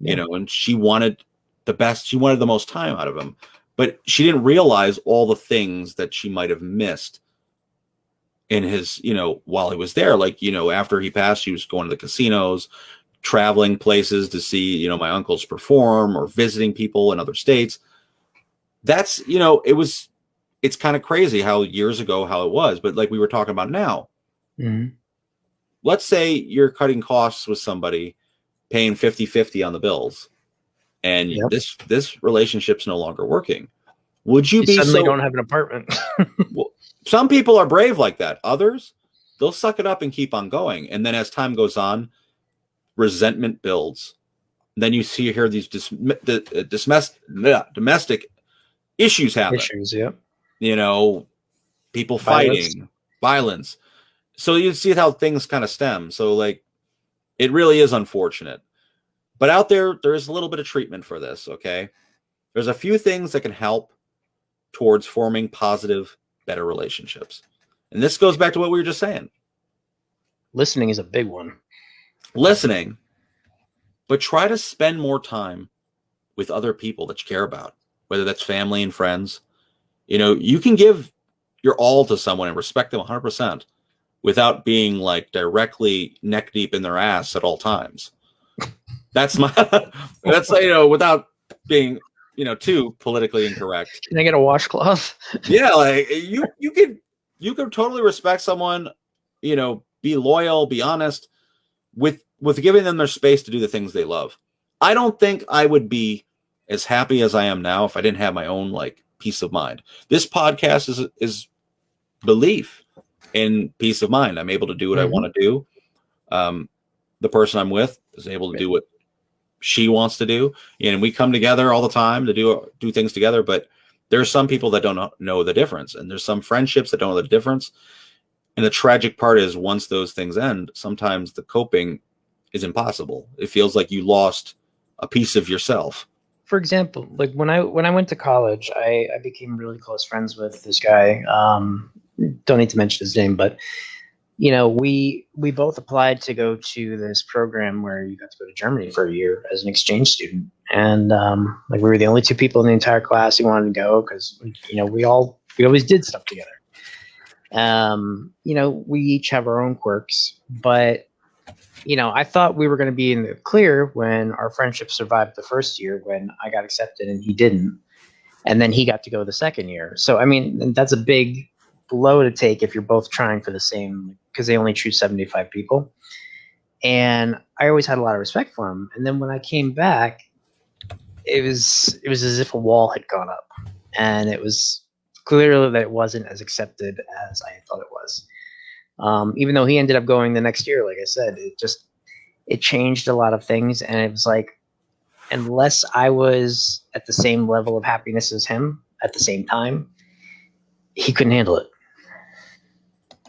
and she wanted the best. She wanted the most time out of him, but she didn't realize all the things that she might have missed in his, while he was there. Like, after he passed, she was going to the casinos, traveling places to see, my uncles perform, or visiting people in other states. That's, it's kind of crazy how years ago, how it was, but like we were talking about now, let's say you're cutting costs with somebody, paying 50-50 on the bills, and this relationship's no longer working. Would you suddenly don't have an apartment? Well, some people are brave like that. Others, they'll suck it up and keep on going. And then as time goes on, resentment builds. Then you hear these domestic issues happen. People fighting, violence. So you see how things kind of stem. So like, it really is unfortunate. But out there is a little bit of treatment for this, okay? There's a few things that can help towards forming positive, better relationships. And this goes back to what we were just saying. Listening is a big one. Listening, but try to spend more time with other people that you care about, whether that's family and friends. You can give your all to someone and respect them 100% without being like directly neck deep in their ass at all times. That's without being, too politically incorrect. Can I get a washcloth? Yeah, like you could totally respect someone, be loyal, be honest, with giving them their space to do the things they love. I don't think I would be as happy as I am now if I didn't have my own like peace of mind. This podcast is belief in peace of mind. I'm able to do what I want to do. The person I'm with is able to do what she wants to do, and we come together all the time to do things together. But there's some people that don't know the difference, and there's some friendships that don't know the difference. And the tragic part is, once those things end, sometimes the coping is impossible. It feels like you lost a piece of yourself. For example, like when I went to college, I became really close friends with this guy. Don't need to mention his name, but you know, we both applied to go to this program where you got to go to Germany for a year as an exchange student, and like we were the only two people in the entire class who wanted to go because you know we always did stuff together. You know, we each have our own quirks, but you know, I thought we were going to be in the clear when our friendship survived the first year when I got accepted and he didn't, and then he got to go the second year. So I mean, that's a big blow to take if you're both trying for the same, because they only choose 75 people. And I always had a lot of respect for him. And then when I came back, it was as if a wall had gone up, and it was clearly that it wasn't as accepted as I thought it was. Even though he ended up going the next year, like I said, it changed a lot of things. And it was like, unless I was at the same level of happiness as him at the same time, he couldn't handle it.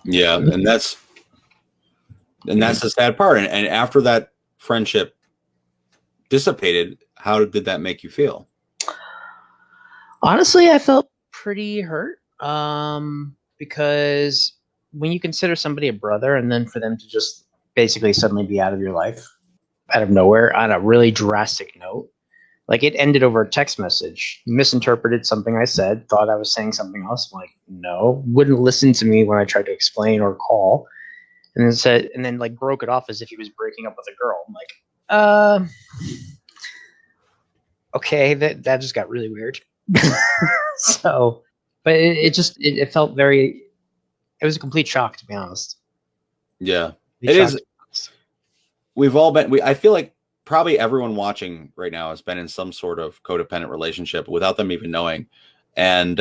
Yeah, and that's the sad part. And after that friendship dissipated, how did that make you feel? Honestly, I felt pretty hurt, because when you consider somebody a brother and then for them to just basically suddenly be out of your life out of nowhere on a really drastic note, like it ended over a text message. He misinterpreted something I said, thought I was saying something else. I'm like, no, wouldn't listen to me when I tried to explain or call, and then like broke it off as if he was breaking up with a girl. I'm like, okay, that just got really weird. So, but it felt very. It was a complete shock, to be honest. Yeah, it is. We've all been. I feel like probably everyone watching right now has been in some sort of codependent relationship without them even knowing. And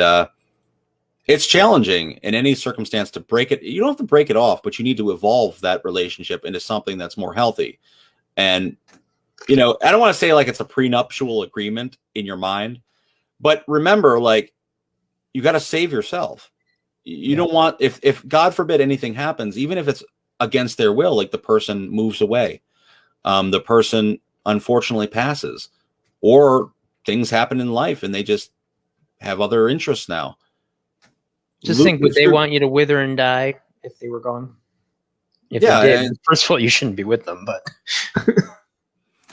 it's challenging in any circumstance to break it. You don't have to break it off, but you need to evolve that relationship into something that's more healthy. And, you know, I don't want to say like it's a prenuptial agreement in your mind, but remember, like, you got to save yourself. You don't want, if God forbid anything happens, even if it's against their will, like the person moves away, the person unfortunately passes, or things happen in life and they just have other interests now. Just think, would they want you to wither and die if they were gone? If they did, first of all, you shouldn't be with them, but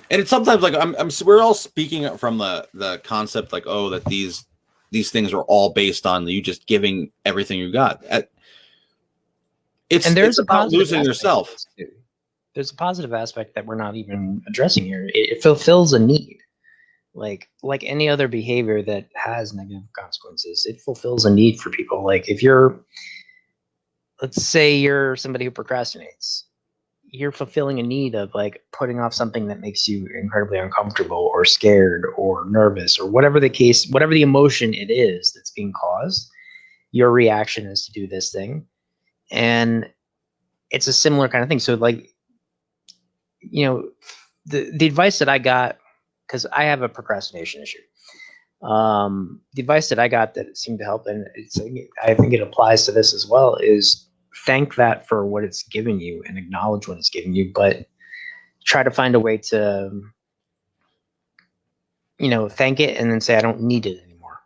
and it's sometimes like we're all speaking from the concept like, oh, that these things are all based on you just giving everything you got. It's about losing yourself. There's a positive aspect that we're not even addressing here. It fulfills a need. Like any other behavior that has negative consequences, it fulfills a need for people. Like if let's say you're somebody who procrastinates, you're fulfilling a need of like putting off something that makes you incredibly uncomfortable or scared or nervous or whatever the case, whatever the emotion it is that's being caused, your reaction is to do this thing. And it's a similar kind of thing. So like, you know, the advice that I got, because I have a procrastination issue. The advice that I got that seemed to help, and I think it applies to this as well, is thank that for what it's given you and acknowledge what it's given you, but try to find a way to, you know, thank it and then say, I don't need it anymore.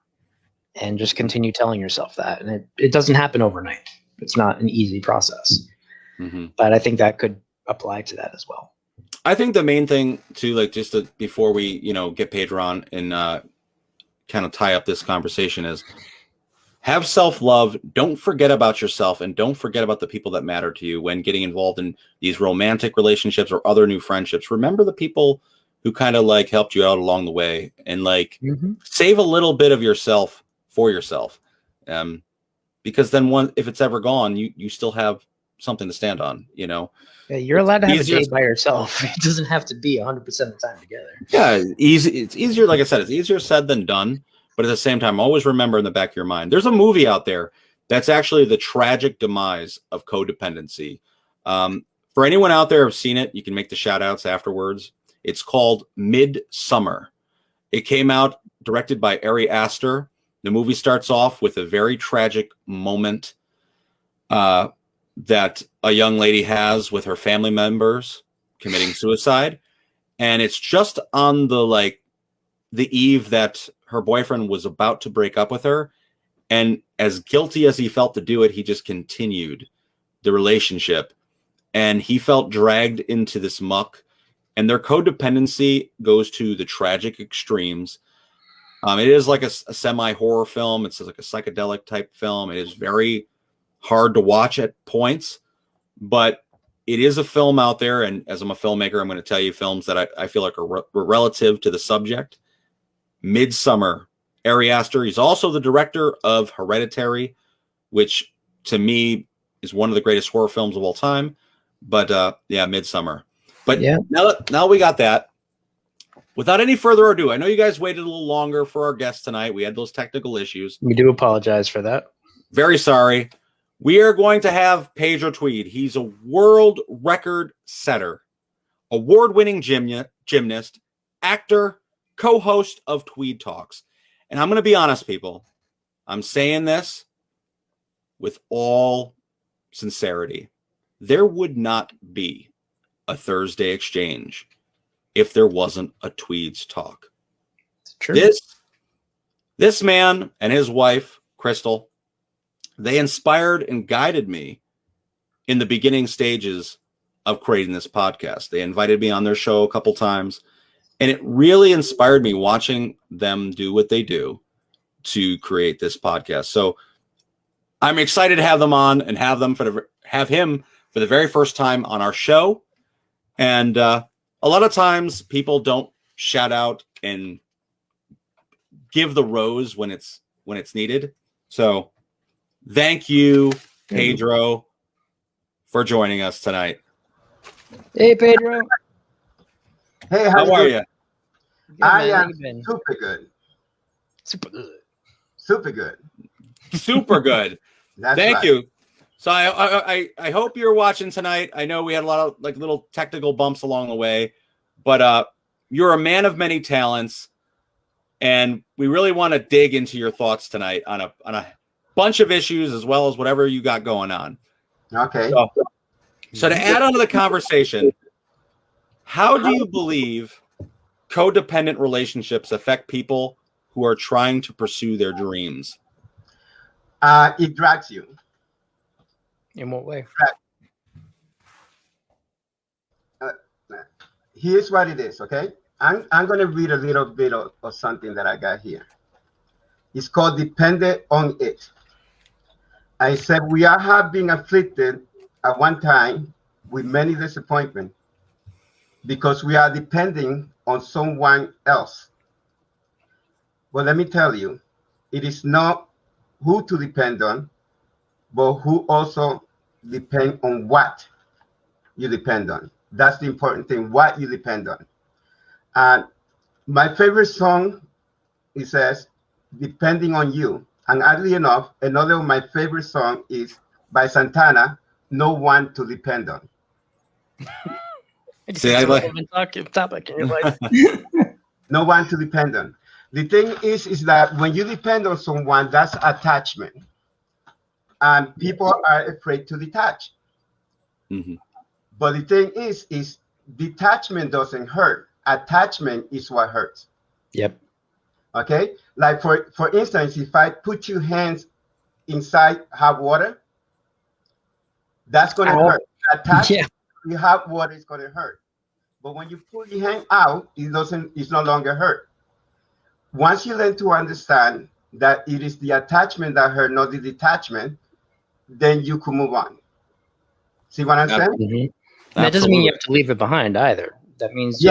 And just continue telling yourself that. And it doesn't happen overnight. It's not an easy process. Mm-hmm. But I think that could apply to that as well. I think the main thing too, like before we, you know, get Pedron and kind of tie up this conversation, is have self-love. Don't forget about yourself, and don't forget about the people that matter to you when getting involved in these romantic relationships or other new friendships. Remember the people who kind of like helped you out along the way, and like save a little bit of yourself for yourself. Because then if it's ever gone, you still have something to stand on, you know. Yeah, you're allowed to have a easier- day by yourself. It doesn't have to be 100% of the time together. Yeah, easy. It's easier, like I said, it's easier said than done. But at the same time, always remember in the back of your mind, there's a movie out there that's actually the tragic demise of codependency. For anyone out there who've seen it, you can make the shout outs afterwards. It's called Midsummer. It came out directed by Ari Aster. The movie starts off with a very tragic moment that a young lady has with her family members committing suicide. And it's just on the eve that her boyfriend was about to break up with her. And as guilty as he felt to do it, he just continued the relationship. And he felt dragged into this muck. And their codependency goes to the tragic extremes. It is like a semi-horror film. It's like a psychedelic type film. It is very hard to watch at points, but it is a film out there. And as I'm a filmmaker, I'm going to tell you films that I feel like are relative to the subject. Midsummer, Ari Aster. He's also the director of Hereditary, which to me is one of the greatest horror films of all time. But yeah, Midsummer. But yeah, now we got that. Without any further ado, I know you guys waited a little longer for our guest tonight. We had those technical issues. We do apologize for that. Very sorry. We are going to have Pedro Tweed. He's a world record setter, award-winning gymnast, actor, co-host of Tweed Talks. And I'm going to be honest, people. I'm saying this with all sincerity. There would not be a Thursday Exchange if there wasn't a Tweeds Talk. It's true. This man and his wife, Crystal, they inspired and guided me in the beginning stages of creating this podcast. They invited me on their show a couple times, and it really inspired me watching them do what they do to create this podcast. So I'm excited to have them on and have him for the very first time on our show. And a lot of times people don't shout out and give the rose when it's needed. So thank you, Pedro, for joining us tonight. Hey, Pedro. Hey, how are you? I am super good. Super good. Super good. Super good. Thank Right. you. So I hope you're watching tonight. I know we had a lot of little technical bumps along the way, but you're a man of many talents, and we really want to dig into your thoughts tonight on a bunch of issues as well as whatever you got going on. Okay. So to add on to the conversation, how do you believe codependent relationships affect people who are trying to pursue their dreams? It drags you. In what way? Here's what it is, okay? I'm going to read a little bit of something that I got here. It's called Dependent on It. I said, we all have been afflicted at one time with many disappointments because we are depending on someone else. Well, let me tell you, it is not who to depend on, but who also depend on what you depend on. That's the important thing, what you depend on. And my favorite song, it says, Depending on You. And oddly enough, another of my favorite songs is by Santana, No One to Depend On. See, I like topic in your life. No one to depend on. The thing is that when you depend on someone, that's attachment. And people are afraid to detach. Mm-hmm. But the thing is detachment doesn't hurt. Attachment is what hurts. Yep. Okay? Like for instance, if I put your hands inside hot water, that's going to hurt. Attachment to hot water is going to hurt. But when you pull your hand out, it's no longer hurt. Once you learn to understand that it is the attachment that hurt, not the detachment, then you can move on. See what I'm saying? Mm-hmm. That doesn't mean you have to leave it behind either. That means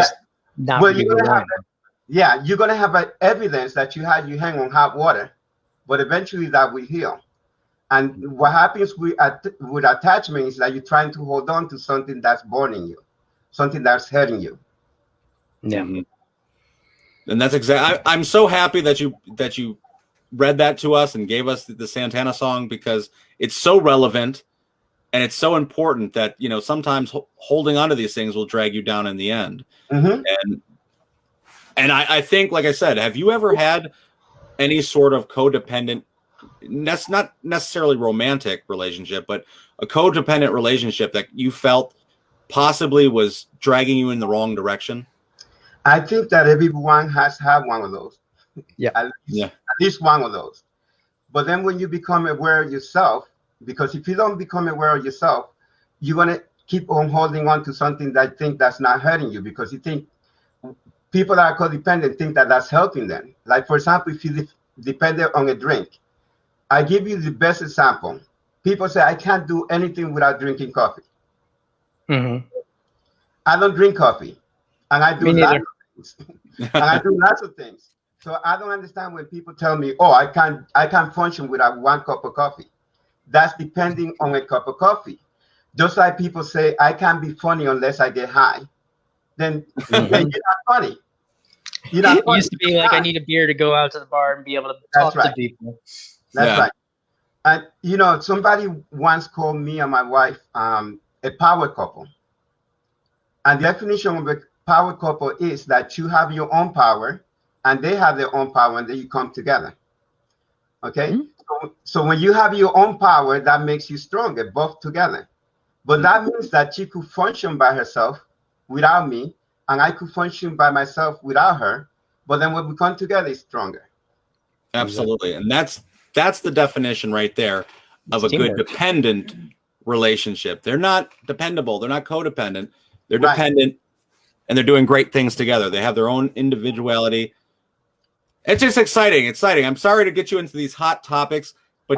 not you're gonna have evidence that you had your hand on hot water, but eventually that will heal. And what happens with attachment is that you're trying to hold on to something that's burning you, something that's hurting you. Yeah. And that's exactly. I'm so happy that you read that to us and gave us the Santana song, because it's so relevant and it's so important that, you know, sometimes holding on to these things will drag you down in the end. And I think, like I said, have you ever had any sort of codependent, that's not necessarily romantic relationship, but a codependent relationship that you felt possibly was dragging you in the wrong direction? I think that everyone has had one of those. Yeah. At least one of those. But then when you become aware of yourself, because if you don't become aware of yourself, you're going to keep on holding on to something that you think that's not hurting you, because you think people that are codependent think that that's helping them. Like, for example, if you dependent on a drink, I give you the best example. People say, I can't do anything without drinking coffee. I don't drink coffee, and I do lots of things. And I do lots of things. So I don't understand when people tell me, oh, I can't function without 1 cup of coffee. That's depending on a cup of coffee. Just like people say, I can't be funny unless I get high. Then you're not funny. It used to be like, I need a beer to go out to the bar and be able to talk to people. That's right. And, you know, somebody once called me and my wife a power couple. And the definition of a power couple is that you have your own power and they have their own power, and then you come together. Okay? So when you have your own power, that makes you stronger, both together. But that means that she could function by herself without me, and I could function by myself without her. But then when we come together, it's stronger. Absolutely. And that's the definition right there of a good dependent relationship. They're not dependable. They're not codependent. They're dependent, and they're doing great things together. They have their own individuality. It's just exciting. I'm sorry to get you into these hot topics, but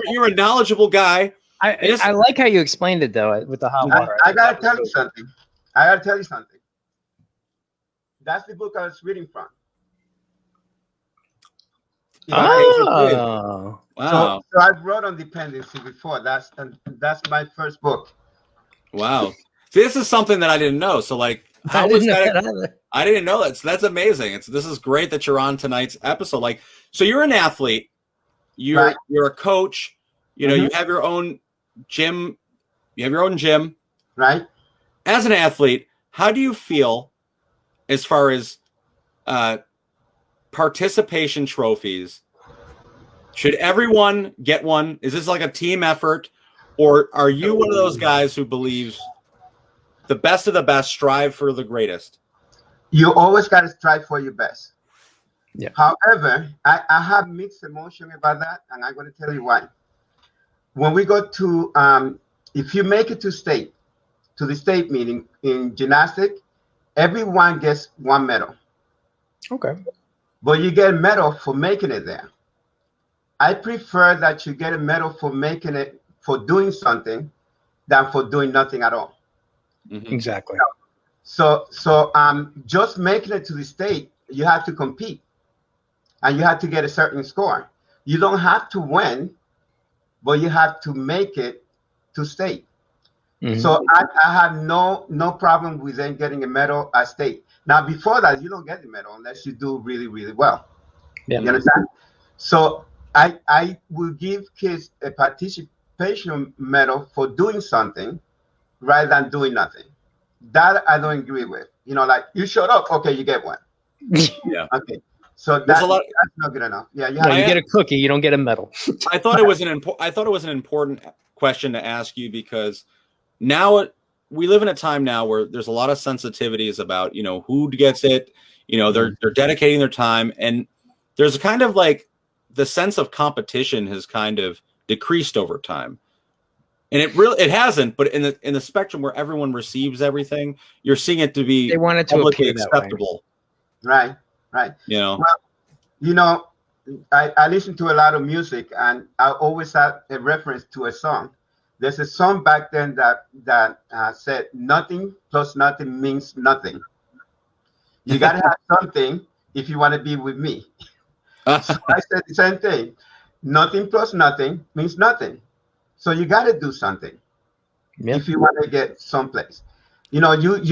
you're a knowledgeable guy. I like how you explained it, though, with the hot water. I got to tell you something. That's the book I was reading from. Wow. So I wrote on dependency before. That's my first book. Wow. See, this is something that I didn't know. So, like, how was that? I didn't know that. So that's amazing. This is great that you're on tonight's episode. Like, so you're an athlete. You're a coach. You know, you have your own gym. Right. As an athlete, how do you feel as far as participation trophies? Should everyone get one? Is this like a team effort, or are you one of those guys who believes the best of the best strive for the greatest? You always got to strive for your best. Yeah. However, I have mixed emotion about that, and I'm going to tell you why. When we go to, if you make it to the state meeting in gymnastics, everyone gets 1 medal. Okay. But you get a medal for making it there. I prefer that you get a medal for making it, for doing something, than for doing nothing at all. Exactly. So just making it to the state, you have to compete, and you have to get a certain score. You don't have to win, but you have to make it to state. So I have no problem with them getting a medal at state. Now, before that, you don't get the medal unless you do really, really well. You understand? So I will give kids a participation medal for doing something rather than doing nothing. That I don't agree with. You know, like, you showed up, okay, you get one. Yeah. Okay. So that's not good enough. Yeah, you get a cookie, you don't get a medal. I thought it was an important question to ask you, because now we live in a time now where there's a lot of sensitivities about, you know, who gets it. You know, they're dedicating their time, and there's a kind of like the sense of competition has kind of decreased over time. And it hasn't, but in the spectrum where everyone receives everything, you're seeing it to be they want it to publicly appear way. acceptable. Right. You know. Well, you know, I listen to a lot of music, and I always have a reference to a song. There's a song back then that said, "Nothing plus nothing means nothing." You gotta have something if you want to be with me. So I said the same thing. nothing plus nothing means nothing. So you got to do something if you want to get someplace. You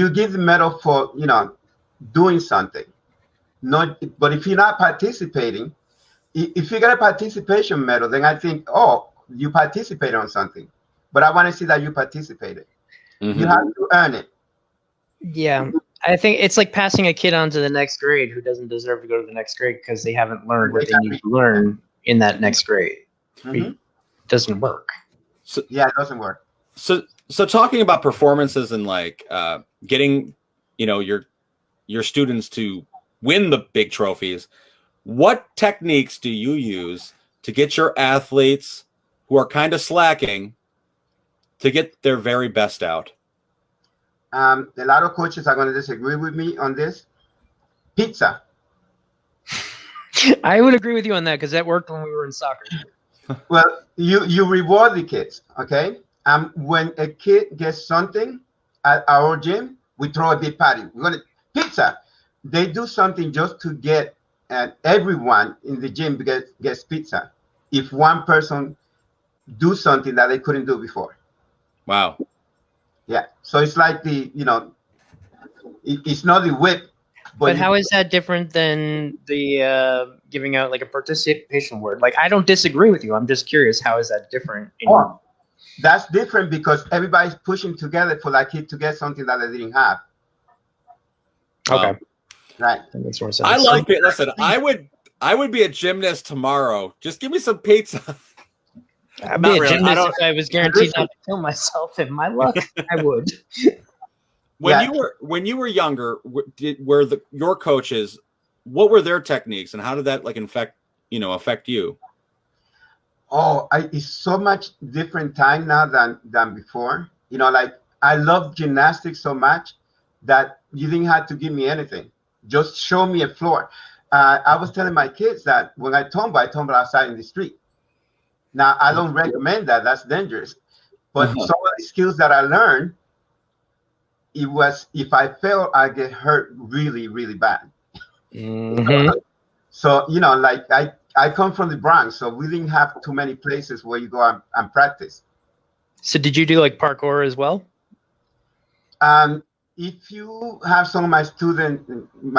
give the medal for doing something. But if you're not participating, if you get a participation medal, then I think, oh, you participated on something. But I want to see that you participated. You have to earn it. Yeah. I think it's like passing a kid on to the next grade who doesn't deserve to go to the next grade because they haven't learned what they need to learn in that next grade. It doesn't work. So, yeah, it doesn't work. So talking about performances and like getting, your students to win the big trophies, what techniques do you use to get your athletes who are kind of slacking to get their very best out? A lot of coaches are going to disagree with me on this. Pizza. I would agree with you on that because that worked when we were in soccer. Well, you reward the kids, okay? When a kid gets something at our gym, we throw a big party. We're going to pizza. They do something just to get everyone in the gym gets pizza. If one person do something that they couldn't do before. Wow. Yeah. So it's like it's not the whip. But how is that different than the giving out like a participation award? Like, I don't disagree with you. I'm just curious, how is that different? That's different because everybody's pushing together for that kid to get something that they didn't have. Okay. Right. That makes more sense. I like it. Listen, I would be a gymnast tomorrow. Just give me some pizza. I'd be a gymnast if I was guaranteed not to kill myself. In my luck, I would. When you were younger, your coaches, what were their techniques and how did that affect you? Oh, it's so much different time now than before. I love gymnastics so much that you didn't have to give me anything. Just show me a floor. I was telling my kids that when I tumble outside in the street. Now, I don't recommend that. That's dangerous. But some of the skills that I learned, it was, if I fail, I get hurt really, really bad. So, I come from the Bronx, so we didn't have too many places where you go and practice. So did you do like parkour as well? If you have some of my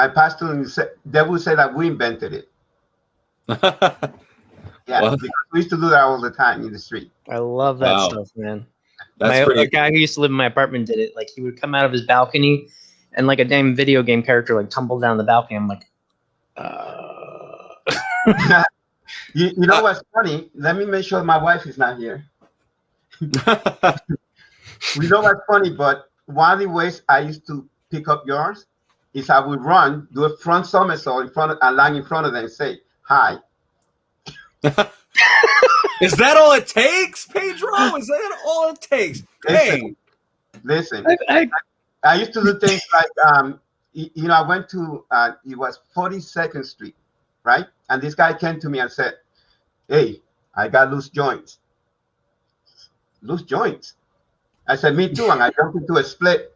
past students, they will say that we invented it. Yeah, because we used to do that all the time in the street. I love that stuff, man. The guy who used to live in my apartment did it. Like, he would come out of his balcony and like a damn video game character like tumble down the balcony. I'm like, you know what's funny? Let me make sure my wife is not here. We know what's funny, but one of the ways I used to pick up yours is I would run, do a front somersault and land in front of them and say, hi. Is that all it takes, Pedro? Is that all it takes? Listen. I used to do things like, I went to, it was 42nd Street, right? And this guy came to me and said, hey, I got loose joints. Loose joints? I said, me too. And I jumped into a split.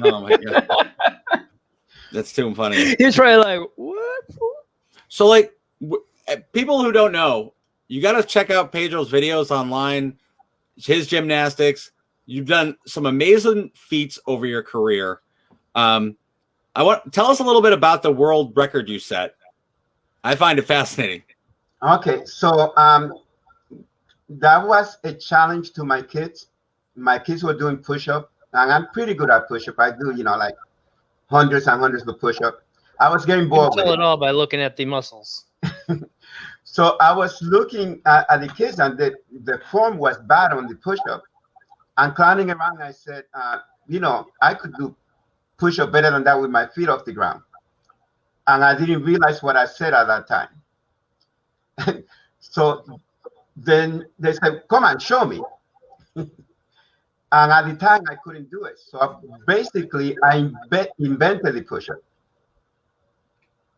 Oh, my God. That's too funny. He was probably like, what? So, people who don't know, you got to check out Pedro's videos online, his gymnastics. You've done some amazing feats over your career. Tell us a little bit about the world record you set. I find it fascinating. Okay, so that was a challenge to my kids. My kids were doing push-up, and I'm pretty good at push-up. I do, like hundreds and hundreds of push-up. I was getting bored. You can tell it all by looking at the muscles. So I was looking at the kids, and the form was bad on the push-up. And clowning around, I said, I could do push-up better than that with my feet off the ground. And I didn't realize what I said at that time. So then they said, come on, show me. And at the time, I couldn't do it. So basically, I invented the push-up.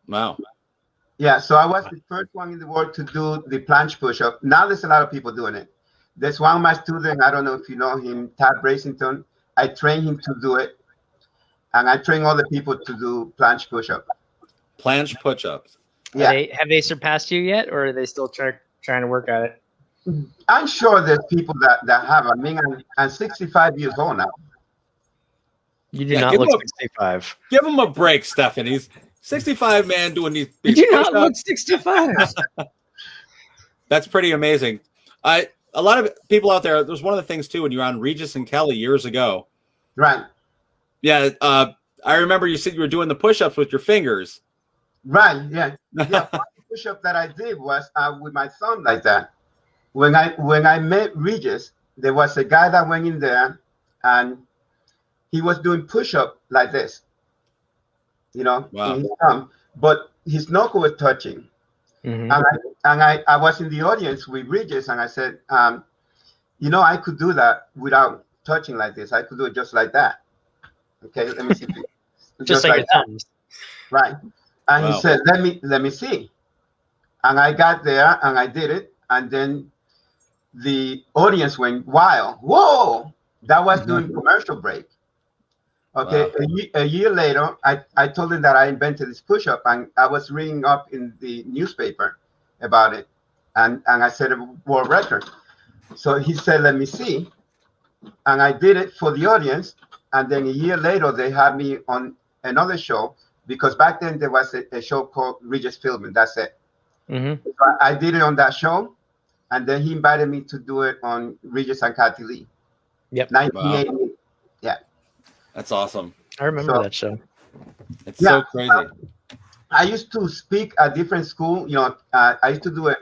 Wow. Yeah, so I was the first one in the world to do the planche push-up. Now there's a lot of people doing it. There's one of my students, I don't know if you know him, Tad Bracington. I train him to do it. And I train other people to do planche push-up. Planche push-ups. Yeah. Have they surpassed you yet, or are they still trying to work at it? I'm sure there's people that have. I mean, I'm 65 years old now. You do not look 65. Give him a break, Stefan. He's 65, man, doing these You do not push-ups. look 65. That's pretty amazing. A lot of people out there, there's one of the things too when you're on Regis and Kelly years ago. Right. Yeah, I remember you said you were doing the push-ups with your fingers. Right. Yeah. Yeah. One push-up that I did was with my thumb like that. When I met Regis, there was a guy that went in there, and he was doing push-up like this. You know, wow. in his thumb, but his knuckle was touching. Mm-hmm. And I was in the audience with Regis, and I said, you know, I could do that without touching like this. I could do it just like that. Okay, let me see. just like your thumbs. Right. And Wow. he said, let me see. And I got there and I did it. And then the audience went wild. Whoa, that was during commercial break. Okay, wow. A year later, I told him that I invented this push-up, and I was reading up in the newspaper about it, and I set a world record. So he said, let me see. And I did it for the audience, and then a year later, they had me on another show, because back then there was a show called Regis Philbin, that's it. Mm-hmm. So I did it on that show, and then he invited me to do it on Regis and Kathy Lee. Yep. 1988. Wow. Yeah. That's awesome. I remember that show. It's so crazy. I used to speak at different school. You know, I used to do a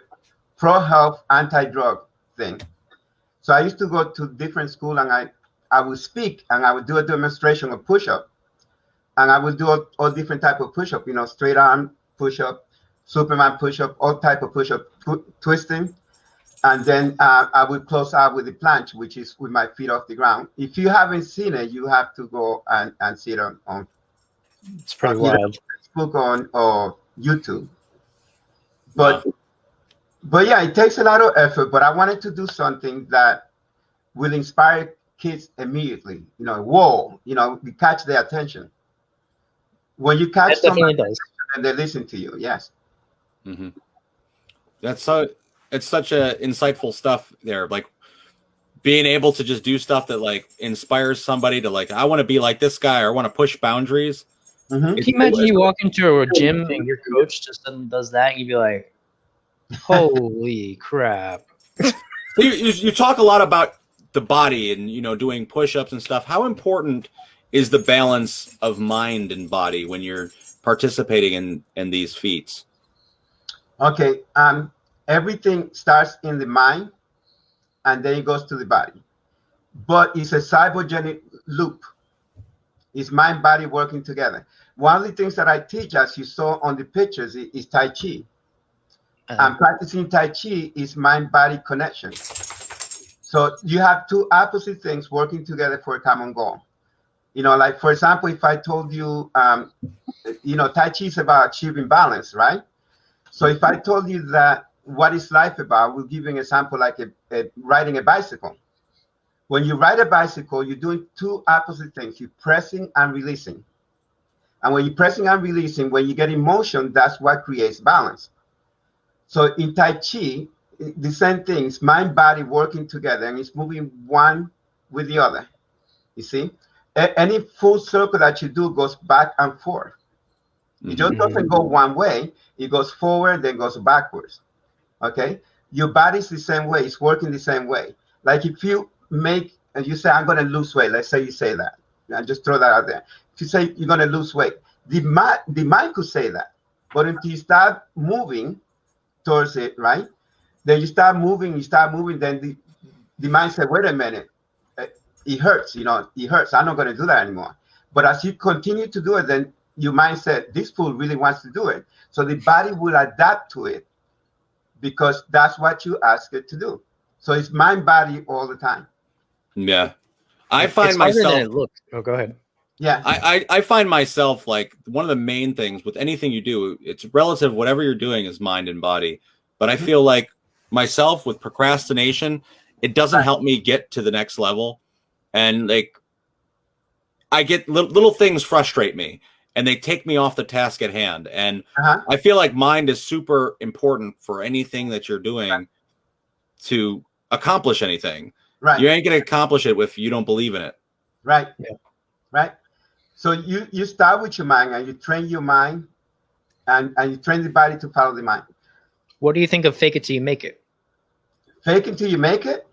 pro-health, anti-drug thing. So I used to go to different school, and I would speak, and I would do a demonstration of push-up. And I would do all different type of push-up, you know, straight arm push-up, Superman push-up, all type of push-up, twisting. And then I would close out with the planche, which is with my feet off the ground. If you haven't seen it, you have to go and see it on it's pretty wild. Facebook or YouTube. But yeah, it takes a lot of effort. But I wanted to do something that will inspire kids immediately. You know, whoa, you know, we catch their attention. When you catch someone and they listen to you, yes. Mm-hmm. That's so. It's such a insightful stuff there. Like being able to just do stuff that like inspires somebody to like, I want to be like this guy, or I want to push boundaries. Mm-hmm. Can you imagine you walk into a gym and your coach just does that, and you'd be like, holy crap. You talk a lot about the body and, you know, doing push-ups and stuff. How important is the balance of mind and body when you're participating in these feats? Okay. Everything starts in the mind, and then it goes to the body. But it's a cybogenic loop. It's mind, body working together. One of the things that I teach, as you saw on the pictures, is Tai Chi. And practicing Tai Chi is mind-body connection. So you have two opposite things working together for a common goal. You know, like, for example, if I told you, you know, Tai Chi is about achieving balance, right? So if I told you that, what is life about? We'll give you an example, like riding a bicycle. When you ride a bicycle, you're doing two opposite things. You're pressing and releasing. And when you're pressing and releasing, when you get in motion, that's what creates balance. So in Tai Chi, the same things, mind, body working together, and it's moving one with the other. You see? Any full circle that you do goes back and forth. It just doesn't go one way. It goes forward, then goes backwards. Okay, your body's the same way. It's working the same way. Like if you make and you say, I'm going to lose weight. Let's say you say that. And just throw that out there. If you say you're going to lose weight, the mind could say that. But until you start moving towards it, right? Then you start moving, then the mind said, wait a minute, it hurts, you know, it hurts. I'm not going to do that anymore. But as you continue to do it, then your mind said, this fool really wants to do it. So the body will adapt to it, because that's what you ask it to do. So it's mind, body all the time. Yeah. I find myself. Oh, go ahead. Yeah. I find myself like one of the main things with anything you do, it's relative, whatever you're doing is mind and body. But I feel like myself with procrastination, it doesn't help me get to the next level. And like, I get little things frustrate me. and they take me off the task at hand. And Uh-huh. I feel like mind is super important for anything that you're doing to accomplish anything. Right. You ain't going to accomplish it if you don't believe in it. Right. Yeah. Right. So you start with your mind, and you train your mind, and you train the body to follow the mind. What do you think of fake it till you make it? Fake it till you make it.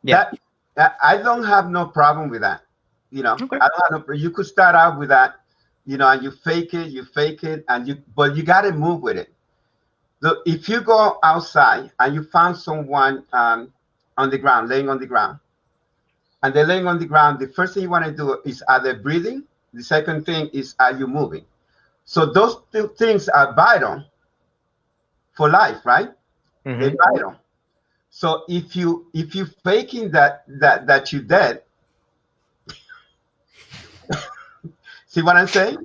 Yeah. That I don't have no problem with that. You know, Okay. I don't have no. You could start out with that, you know, and you fake it, but you got to move with it. Look, if you go outside and you find someone on the ground, laying on the ground, and they're laying on the ground, the first thing you want to do is, are they breathing? The second thing is, are you moving? So those two things are vital for life, right? Mhm. They're vital. So if you faking that you're dead, see what I'm saying?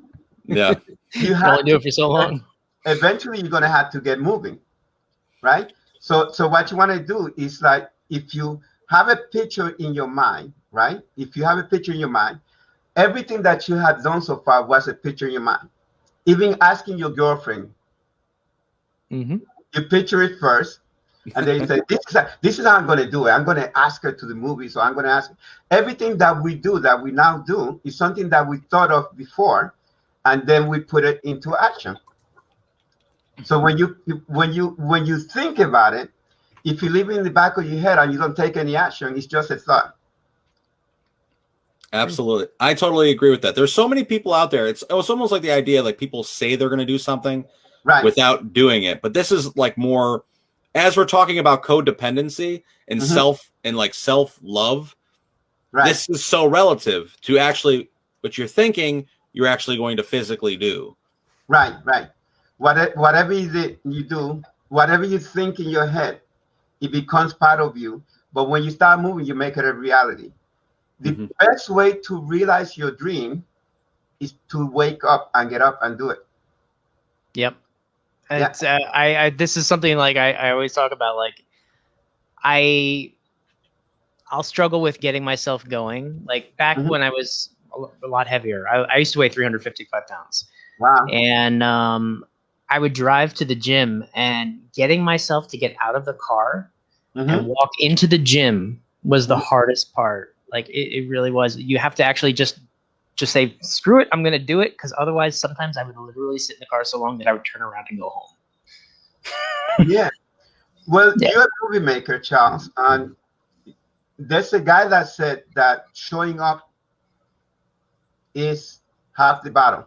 Yeah. You You have only do it for so long. eventually you're gonna have to get moving, right? So what you want to do is, like, if you have a picture in your mind, right? If you have a picture in your mind, everything that you have done so far was a picture in your mind. Even asking your girlfriend, Mm-hmm. you picture it first, and then you say, this is how I'm going to do it. I'm going to ask her to the movie, so I'm going to ask. Everything that we do, that we now do, is something that we thought of before, and then we put it into action. So when you think about it, if you leave it in the back of your head and you don't take any action, it's just a thought. Absolutely. I totally agree with that. There's so many people out there. It's almost like the idea, like, people say they're going to do something Right. without doing it. But this is like more, as we're talking about codependency and self-love, Right. this is so relative to actually what you're thinking you're actually going to physically do. Right. Whatever you do, whatever you think in your head, it becomes part of you. But when you start moving, you make it a reality. The best way to realize your dream is to wake up and get up and do it. Yep. Yeah. It's, this is something like I always talk about. Like, I'll struggle with getting myself going. Like, back when I was a lot heavier, I used to weigh 355 pounds. Wow. And I would drive to the gym, and getting myself to get out of the car and walk into the gym was the hardest part. Like, it really was. You have to actually just say, screw it, I'm going to do it. Because otherwise, sometimes I would literally sit in the car so long that I would turn around and go home. Yeah. Well, you're a movie maker, Charles. And there's a guy that said that showing up is half the battle.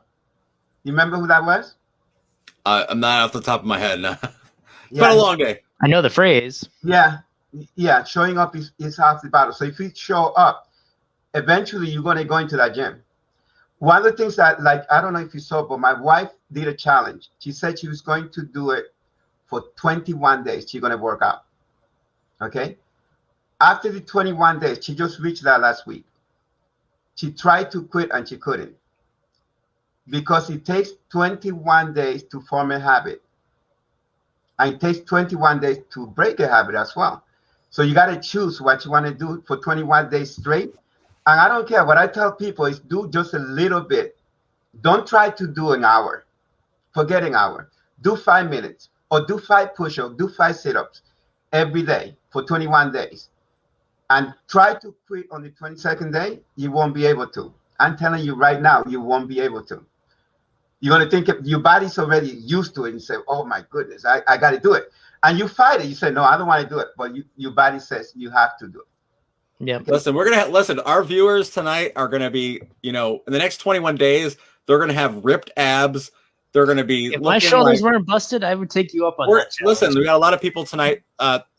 You remember who that was? I'm not off the top of my head. No. It's Yeah. been a long day. I know the phrase. Yeah. Showing up is half the battle. So if you show up, eventually you're going to go into that gym. One of the things that, like, I don't know if you saw, but my wife did a challenge. She said she was going to do it for 21 days. She's going to work out. Okay. After the 21 days, she just reached that last week. She tried to quit and she couldn't, because it takes 21 days to form a habit. And it takes 21 days to break a habit as well. So you got to choose what you want to do for 21 days straight. And I don't care. What I tell people is, do just a little bit. Don't try to do an hour. Forget an hour. Do 5 minutes, or do 5 push-ups, do 5 sit-ups every day for 21 days. And try to quit on the 22nd day. You won't be able to. I'm telling you right now, you won't be able to. You're going to think your body's already used to it, and you say, oh my goodness, I got to do it. And you fight it. You say, no, I don't want to do it. But your body says you have to do it. Yep. Listen, listen, our viewers tonight are going to be, in the next 21 days, they're going to have ripped abs. They're going to be. If my shoulders weren't busted, I would take you up on that. Listen, we got a lot of people tonight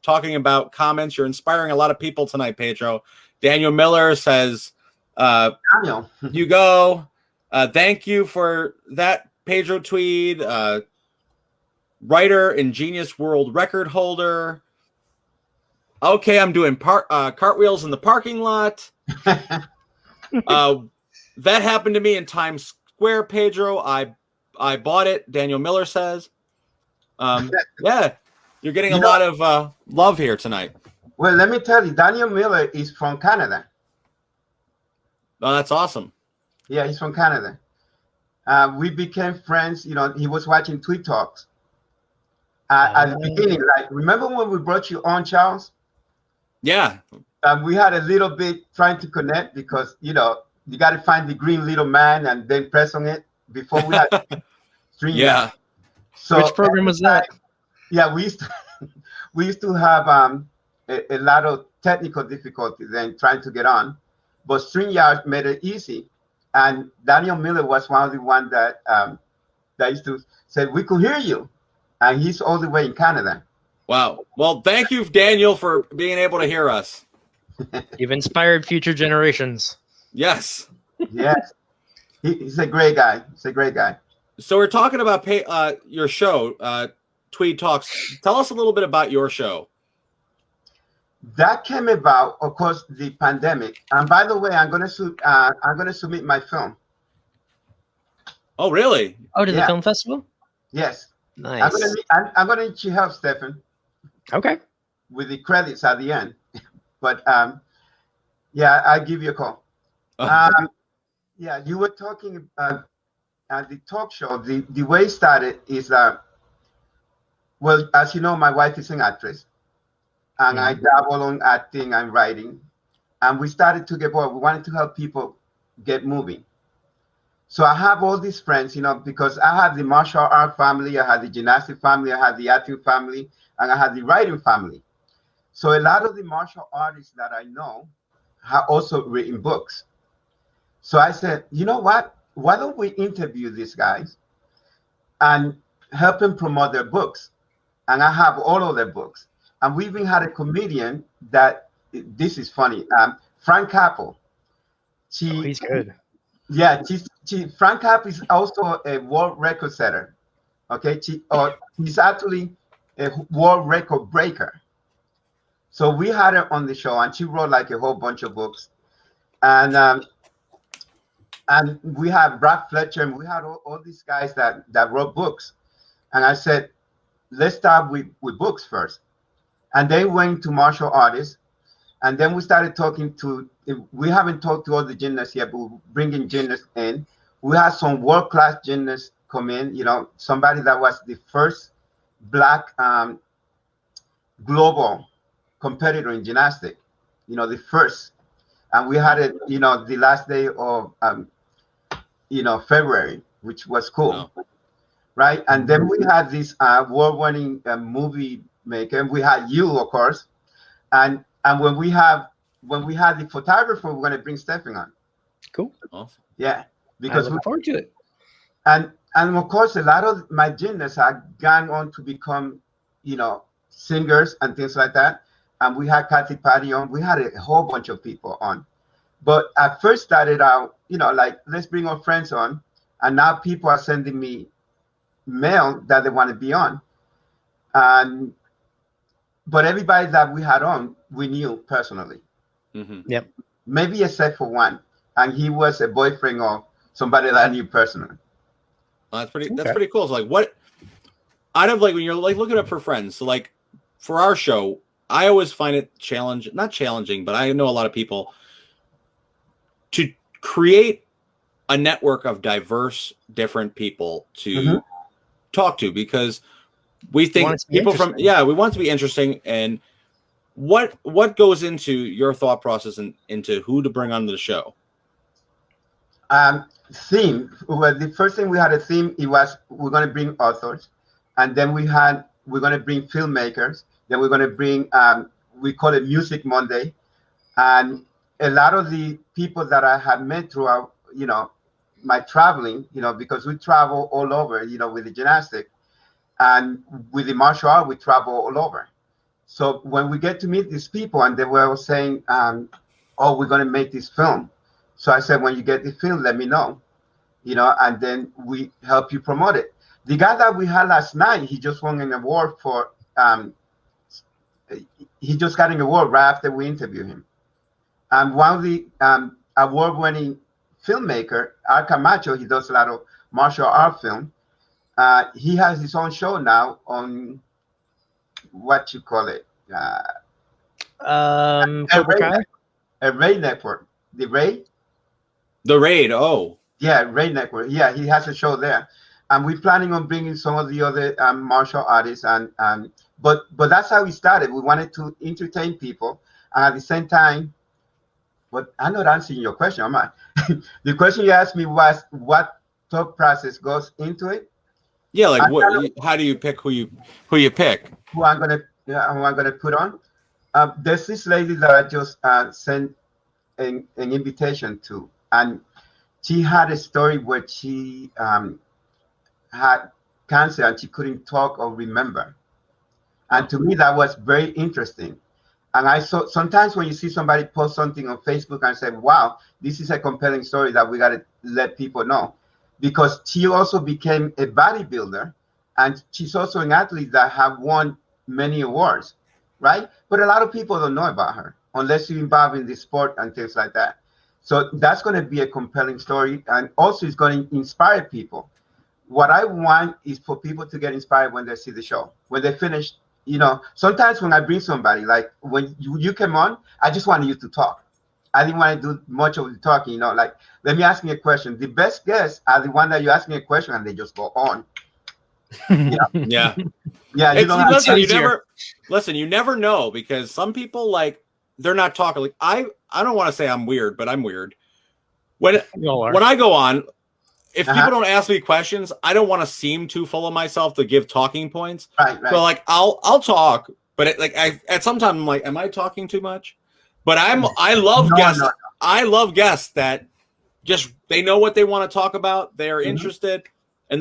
talking about comments. You're inspiring a lot of people tonight, Pedro. Daniel Miller says, Daniel. you go. Thank you for that, Pedro Tweed. Writer, ingenious world record holder. Okay, I'm doing cartwheels in the parking lot. That happened to me in Times Square, Pedro. I bought it, Daniel Miller says. Yeah, you're getting a lot of love here tonight. Well, let me tell you, Daniel Miller is from Canada. Oh, that's awesome. Yeah, he's from Canada. We became friends. He was watching Tweet Talks at the beginning. Like, remember when we brought you on, Charles? Yeah. We had a little bit trying to connect because, you got to find the green little man and then press on it before we had StreamYard. Yeah. So which program was that? Yeah, we used to have a lot of technical difficulties and trying to get on, but StreamYard made it easy. And Daniel Miller was one of the ones that used to say, we could hear you. And he's all the way in Canada. Wow. Well, thank you, Daniel, for being able to hear us. You've inspired future generations. Yes. Yes. He's a great guy. He's a great guy. So we're talking about your show, Tweed Talks. Tell us a little bit about your show. That came about, of course, the pandemic. And by the way, I'm going to submit my film. Oh, really? Oh, to the film festival? Yes. Nice. I'm going to need your help, Stephen. Okay. With the credits at the end. But yeah, I'll give you a call. Yeah, you were talking at the talk show. The way it started is well, as you know, my wife is an actress, and I dabble on acting and writing, and we started to get bored. We wanted to help people get moving. So I have all these friends, because I have the martial art family, I had the gymnastic family, I had the acting family, and I had the writing family. So a lot of the martial artists that I know have also written books. So I said, you know what? Why don't we interview these guys and help them promote their books? And I have all of their books. And we even had a comedian that, this is funny, Frank Capel. He's good. Yeah, Frank Capel is also a world record setter. Okay, he's actually a world record breaker. So we had her on the show, and she wrote like a whole bunch of books. And we have Brad Fletcher, and we had all these guys that wrote books. And I said, let's start with books first. And then went to martial artists. And then we started talking to, we haven't talked to all the gymnasts yet, but we're bringing gymnasts in. We had some world-class gymnasts come in, somebody that was the first Black global competitor in gymnastics, the first. And we had it, the last day of, February, which was cool. Oh. Right. And then we had this award-winning movie maker. And we had you, of course. And when we had the photographer, we're going to bring Stephen on. Cool. Awesome. Yeah. Because I look forward to it. And of course, a lot of my gymnasts are gone on to become, singers and things like that. And we had Kathy Patty on. We had a whole bunch of people on. But I first started out, like, let's bring our friends on. And now people are sending me mail that they want to be on. But everybody that we had on, we knew personally. Mm-hmm. Yep. Maybe except for one. And he was a boyfriend of somebody that I knew personally. Well, that's pretty cool. So, like, what out of, like, when you're like looking up for friends, so like for our show, I always find it not challenging, but I know a lot of people to create a network of diverse, different people to talk to, because we think people from, we want it to be interesting. And what goes into your thought process and into who to bring on the show? Theme. Well, the first thing we had a theme. It was, we're going to bring authors, and then we're going to bring filmmakers. Then we're going to bring we call it Music Monday, and a lot of the people that I have met throughout, my traveling, because we travel all over, with the gymnastics, and with the martial art, we travel all over. So when we get to meet these people, and they were saying, "Oh, we're going to make this film." So I said, when you get the film, let me know, and then we help you promote it. The guy that we had last night, he just won an award for, he just got an award right after we interviewed him. And one of the award-winning filmmaker, Al Camacho, he does a lot of martial art film. He has his own show now on, what you call it? A Ray Network. The Ray? The Raid. Oh, Yeah, Ray Network. Yeah, he has a show there, and we're planning on bringing some of the other martial artists. But that's how we started. We wanted to entertain people, and at the same time. But I'm not answering your question, am I? The question you asked me was what thought process goes into it. Yeah, like how do you pick who you pick? Who I'm gonna put on. There's this lady that I just sent an invitation to, and she had a story where she had cancer and she couldn't talk or remember. And to me, that was very interesting. And I saw sometimes when you see somebody post something on Facebook and say, wow, this is a compelling story that we got to let people know. Because she also became a bodybuilder, and she's also an athlete that have won many awards, right? But a lot of people don't know about her unless you're involved in the sport and things like that. So that's going to be a compelling story, and also it's going to inspire people. What I want is for people to get inspired when they see the show. When they finish, sometimes when I bring somebody, like when you came on, I just wanted you to talk. I didn't want to do much of the talking, like, let me ask me a question. The best guests are the one that you ask me a question and they just go on. Yeah. Yeah. You never know, because some people, like, they're not talking. Like, I don't want to say I'm weird, but I'm weird. When I go on, if people don't ask me questions, I don't want to seem too full of myself to give talking points. Right. So, like, I'll talk, but at some time I'm like, am I talking too much? But I love guests. No. I love guests that just, they know what they want to talk about. They're interested, and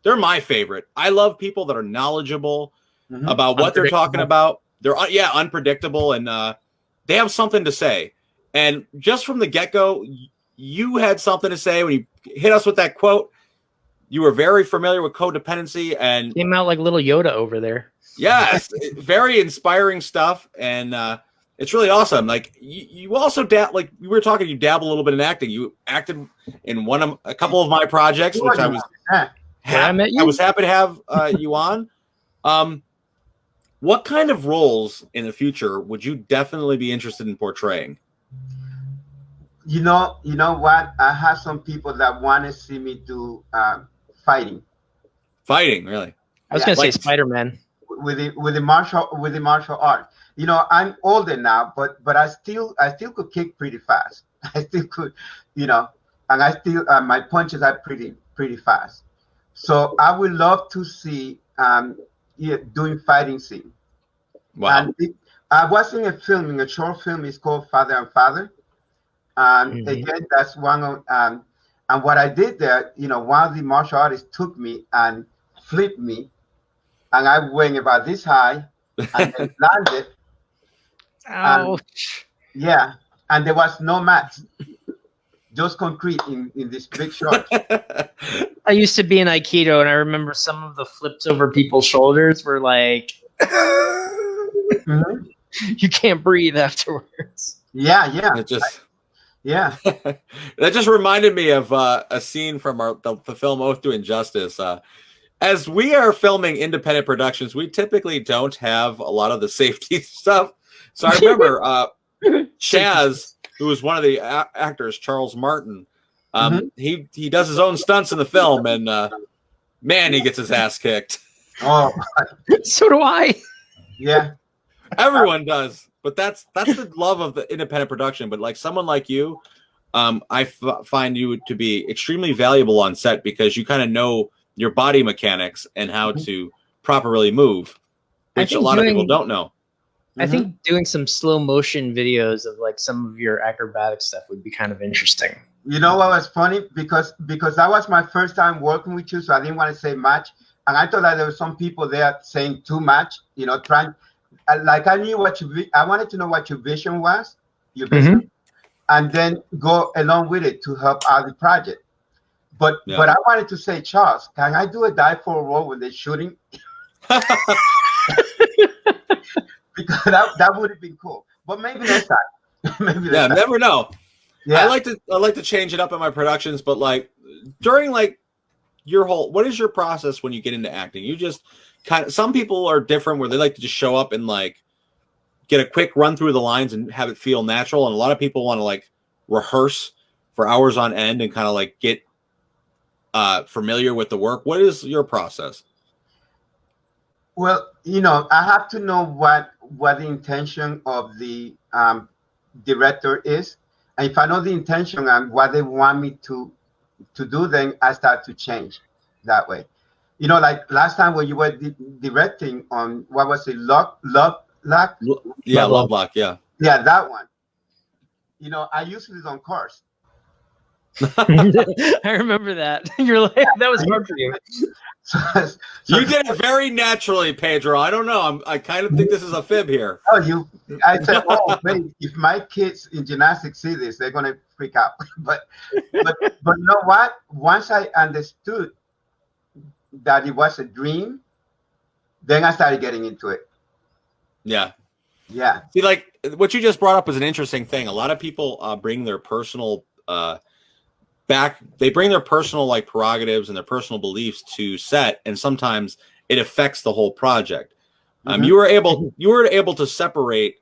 they're my favorite. I love people that are knowledgeable about what they're talking about. They're unpredictable, and they have something to say. And just from the get-go, you had something to say when you hit us with that quote. You were very familiar with codependency and came out like little Yoda over there. Yes, very inspiring stuff, and it's really awesome. Like, you also like we were talking, you dabble a little bit in acting. You acted in a couple of my projects, which I was happy to have you on. What kind of roles in the future would you definitely be interested in portraying? You know what? I have some people that want to see me do fighting. Fighting, really? I was gonna say Spider-Man. With the martial art. I'm older now, but I still could kick pretty fast. I still could, and I still my punches are pretty fast. So I would love to see doing fighting scene. Wow. And I was in a short film. It's called Father and Father. Again, that's one of and what I did there, one of the martial artists took me and flipped me, and I went about this high and then landed. Ouch. And there was no mat, just concrete in this big shot. I used to be in Aikido, and I remember some of the flips over people's shoulders were like, you can't breathe afterwards. Yeah. That just reminded me of a scene from the film Oath to Injustice. As we are filming independent productions, we typically don't have a lot of the safety stuff. So I remember Chaz, who was one of the actors, Charles Martin, he does his own stunts in the film, and man, he gets his ass kicked. Oh, so do I. Yeah, everyone does. But that's the love of the independent production. But like someone like you, I find you to be extremely valuable on set, because you kind of know your body mechanics and how to properly move, which a lot of people don't know. I think doing some slow motion videos of like some of your acrobatic stuff would be kind of interesting. You know what was funny? Because that was my first time working with you, so I didn't want to say much. And I thought that there were some people there saying too much, trying. Like I knew I wanted to know what your vision was, and then go along with it to help out the project. But I wanted to say, Charles, can I do a dive for a role when they're shooting? Because that would have been cool. But maybe next time. Never know. Yeah. I like to change it up in my productions, but like during like what is your process when you get into acting? You just some people are different, where they like to just show up and like get a quick run through the lines and have it feel natural, and a lot of people want to like rehearse for hours on end and kind of like get familiar with the work? What is your process? Well, I have to know what the intention of the director is, and if I know the intention and what they want me to do, then I start to change that way. Like last time when you were directing on, what was it, Love Lock? Yeah, Lovelock. Yeah. Yeah, that one. I usually don't curse. I remember that. You're like, that was hard for you. You did it very naturally, Pedro. I don't know. I kind of think this is a fib here. I said, oh, wait, if my kids in gymnastics see this, they're gonna freak out. but you know what? Once I understood that it was a dream, then I started getting into it. Yeah. Yeah. See, like what you just brought up was an interesting thing. A lot of people bring their personal they bring their personal like prerogatives and their personal beliefs to set, and sometimes it affects the whole project. You were able to separate,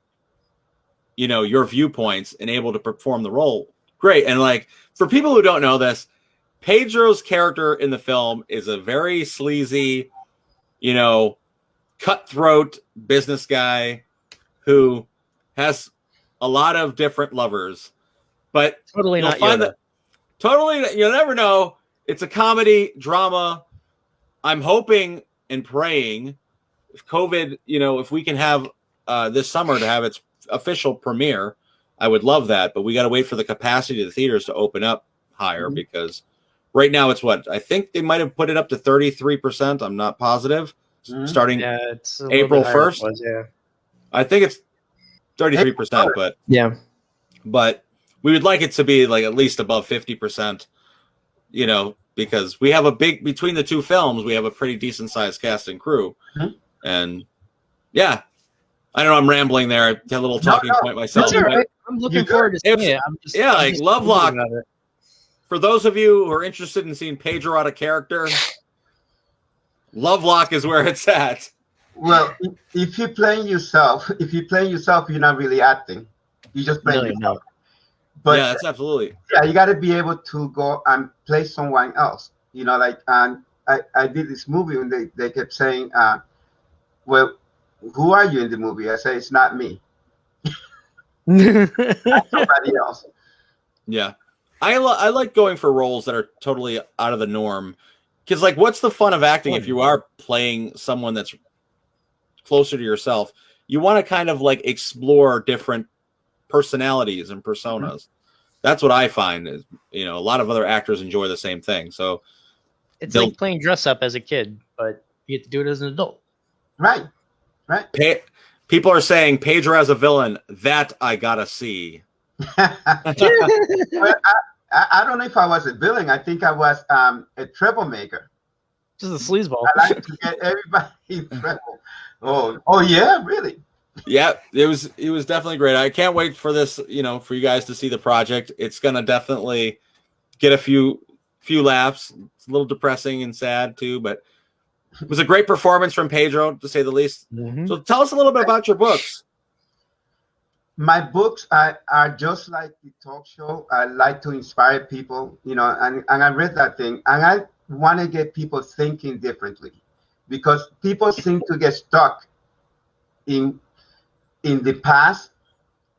your viewpoints and able to perform the role. Great. And like for people who don't know this, Pedro's character in the film is a very sleazy, cutthroat business guy who has a lot of different lovers, but totally not Yoda. Totally, you'll never know. It's a comedy drama. I'm hoping and praying if COVID, if we can have this summer to have its official premiere, I would love that. But we got to wait for the capacity of the theaters to open up higher because right now it's I think they might have put it up to 33%. I'm not positive. Starting it's April 1st. I think it's 33%, but yeah. But we would like it to be like at least above 50%, because we have between the two films, we have a pretty decent sized cast and crew. And yeah, I don't know. I'm rambling there. I had a little talking point myself. That's all right. I'm looking forward to seeing it. Lovelock. For those of you who are interested in seeing Pedro out of character, Lovelock is where it's at. Well, if you're playing yourself, you're not really acting. You just play yourself. But yeah, that's absolutely. Yeah, you got to be able to go and play someone else. I did this movie and they kept saying, well, who are you in the movie? I say, it's not me. That's somebody else. Yeah. I like going for roles that are totally out of the norm. Because, like, what's the fun of acting if you are playing someone that's closer to yourself? You want to kind of, like, explore different personalities and personas. That's what I find is, a lot of other actors enjoy the same thing. So it's like playing dress up as a kid, but you get to do it as an adult. Right. People are saying Pedro as a villain. That I gotta see. Well, I don't know if I was a villain. I think I was a troublemaker. Just a sleazeball. I like to get everybody in trouble. Oh yeah, really? Yeah, it was definitely great. I can't wait for this, for you guys to see the project. It's gonna definitely get a few laughs. It's a little depressing and sad too, but it was a great performance from Pedro, to say the least. So tell us a little bit about your books. My books are just like the talk show. I like to inspire people, and I read that thing, and I want to get people thinking differently, because people seem to get stuck in the past,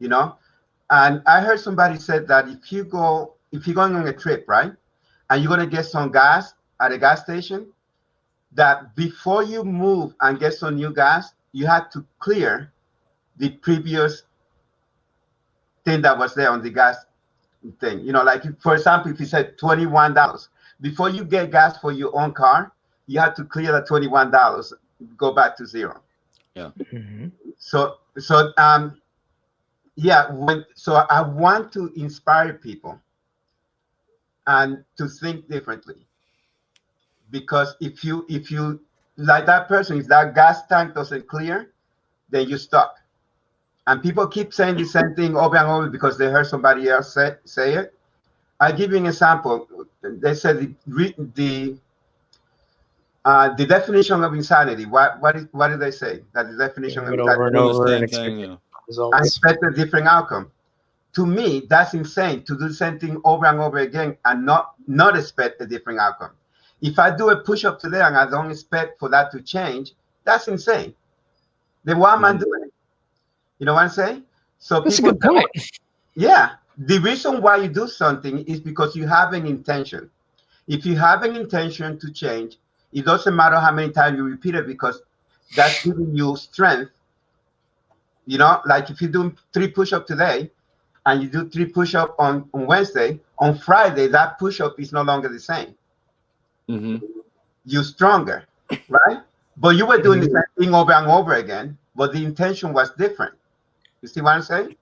and I heard somebody said that if you're going on a trip, right, and you're going to get some gas at a gas station, that before you move and get some new gas, you had to clear the previous thing that was there on the gas thing. Like, for example, if you said $21, before you get gas for your own car, you have to clear the $21, go back to zero. Yeah. So I want to inspire people and to think differently, because if you like that person, if that gas tank doesn't clear, then you're stuck. And people keep saying the same thing over and over because they heard somebody else say it. I'll give you an example. They said the definition of insanity. What did they say? That the definition of insanity over and over and expect a different outcome. to me, that's insane to do the same thing over and over again and not expect a different outcome. If I do a push-up today and I don't expect for that to change, that's insane. Then why am I doing it? You know what I'm saying? So that's a good point. Yeah. The reason why you do something is because you have an intention. If you have an intention to change, it doesn't matter how many times you repeat it, because that's giving you strength. You know, like if you do 3 push-ups today and you do 3 push-ups on Wednesday, on Friday, that push-up is no longer the same. You're stronger, right? But you were doing the same thing over and over again, but the intention was different. You see what I'm saying?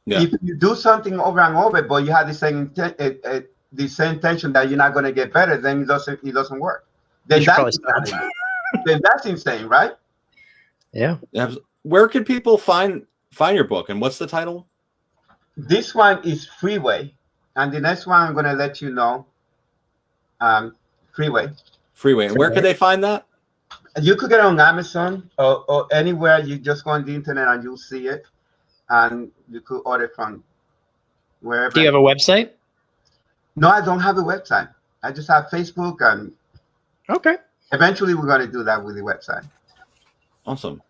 Yeah. If you do something over and over, but you have the same intention that you're not going to get better, then it doesn't work. Then that's insane, right? Yeah. Where can people find your book, and what's the title? This one is Freeway, and the next one I'm going to let you know. Freeway. And where could they find that? You could get it on Amazon or anywhere. You just go on the internet and you'll see it, and you could order from wherever. Do you have a website? No, I don't have a website. I just have Facebook, and okay. Eventually, we're going to do that with the website. Awesome.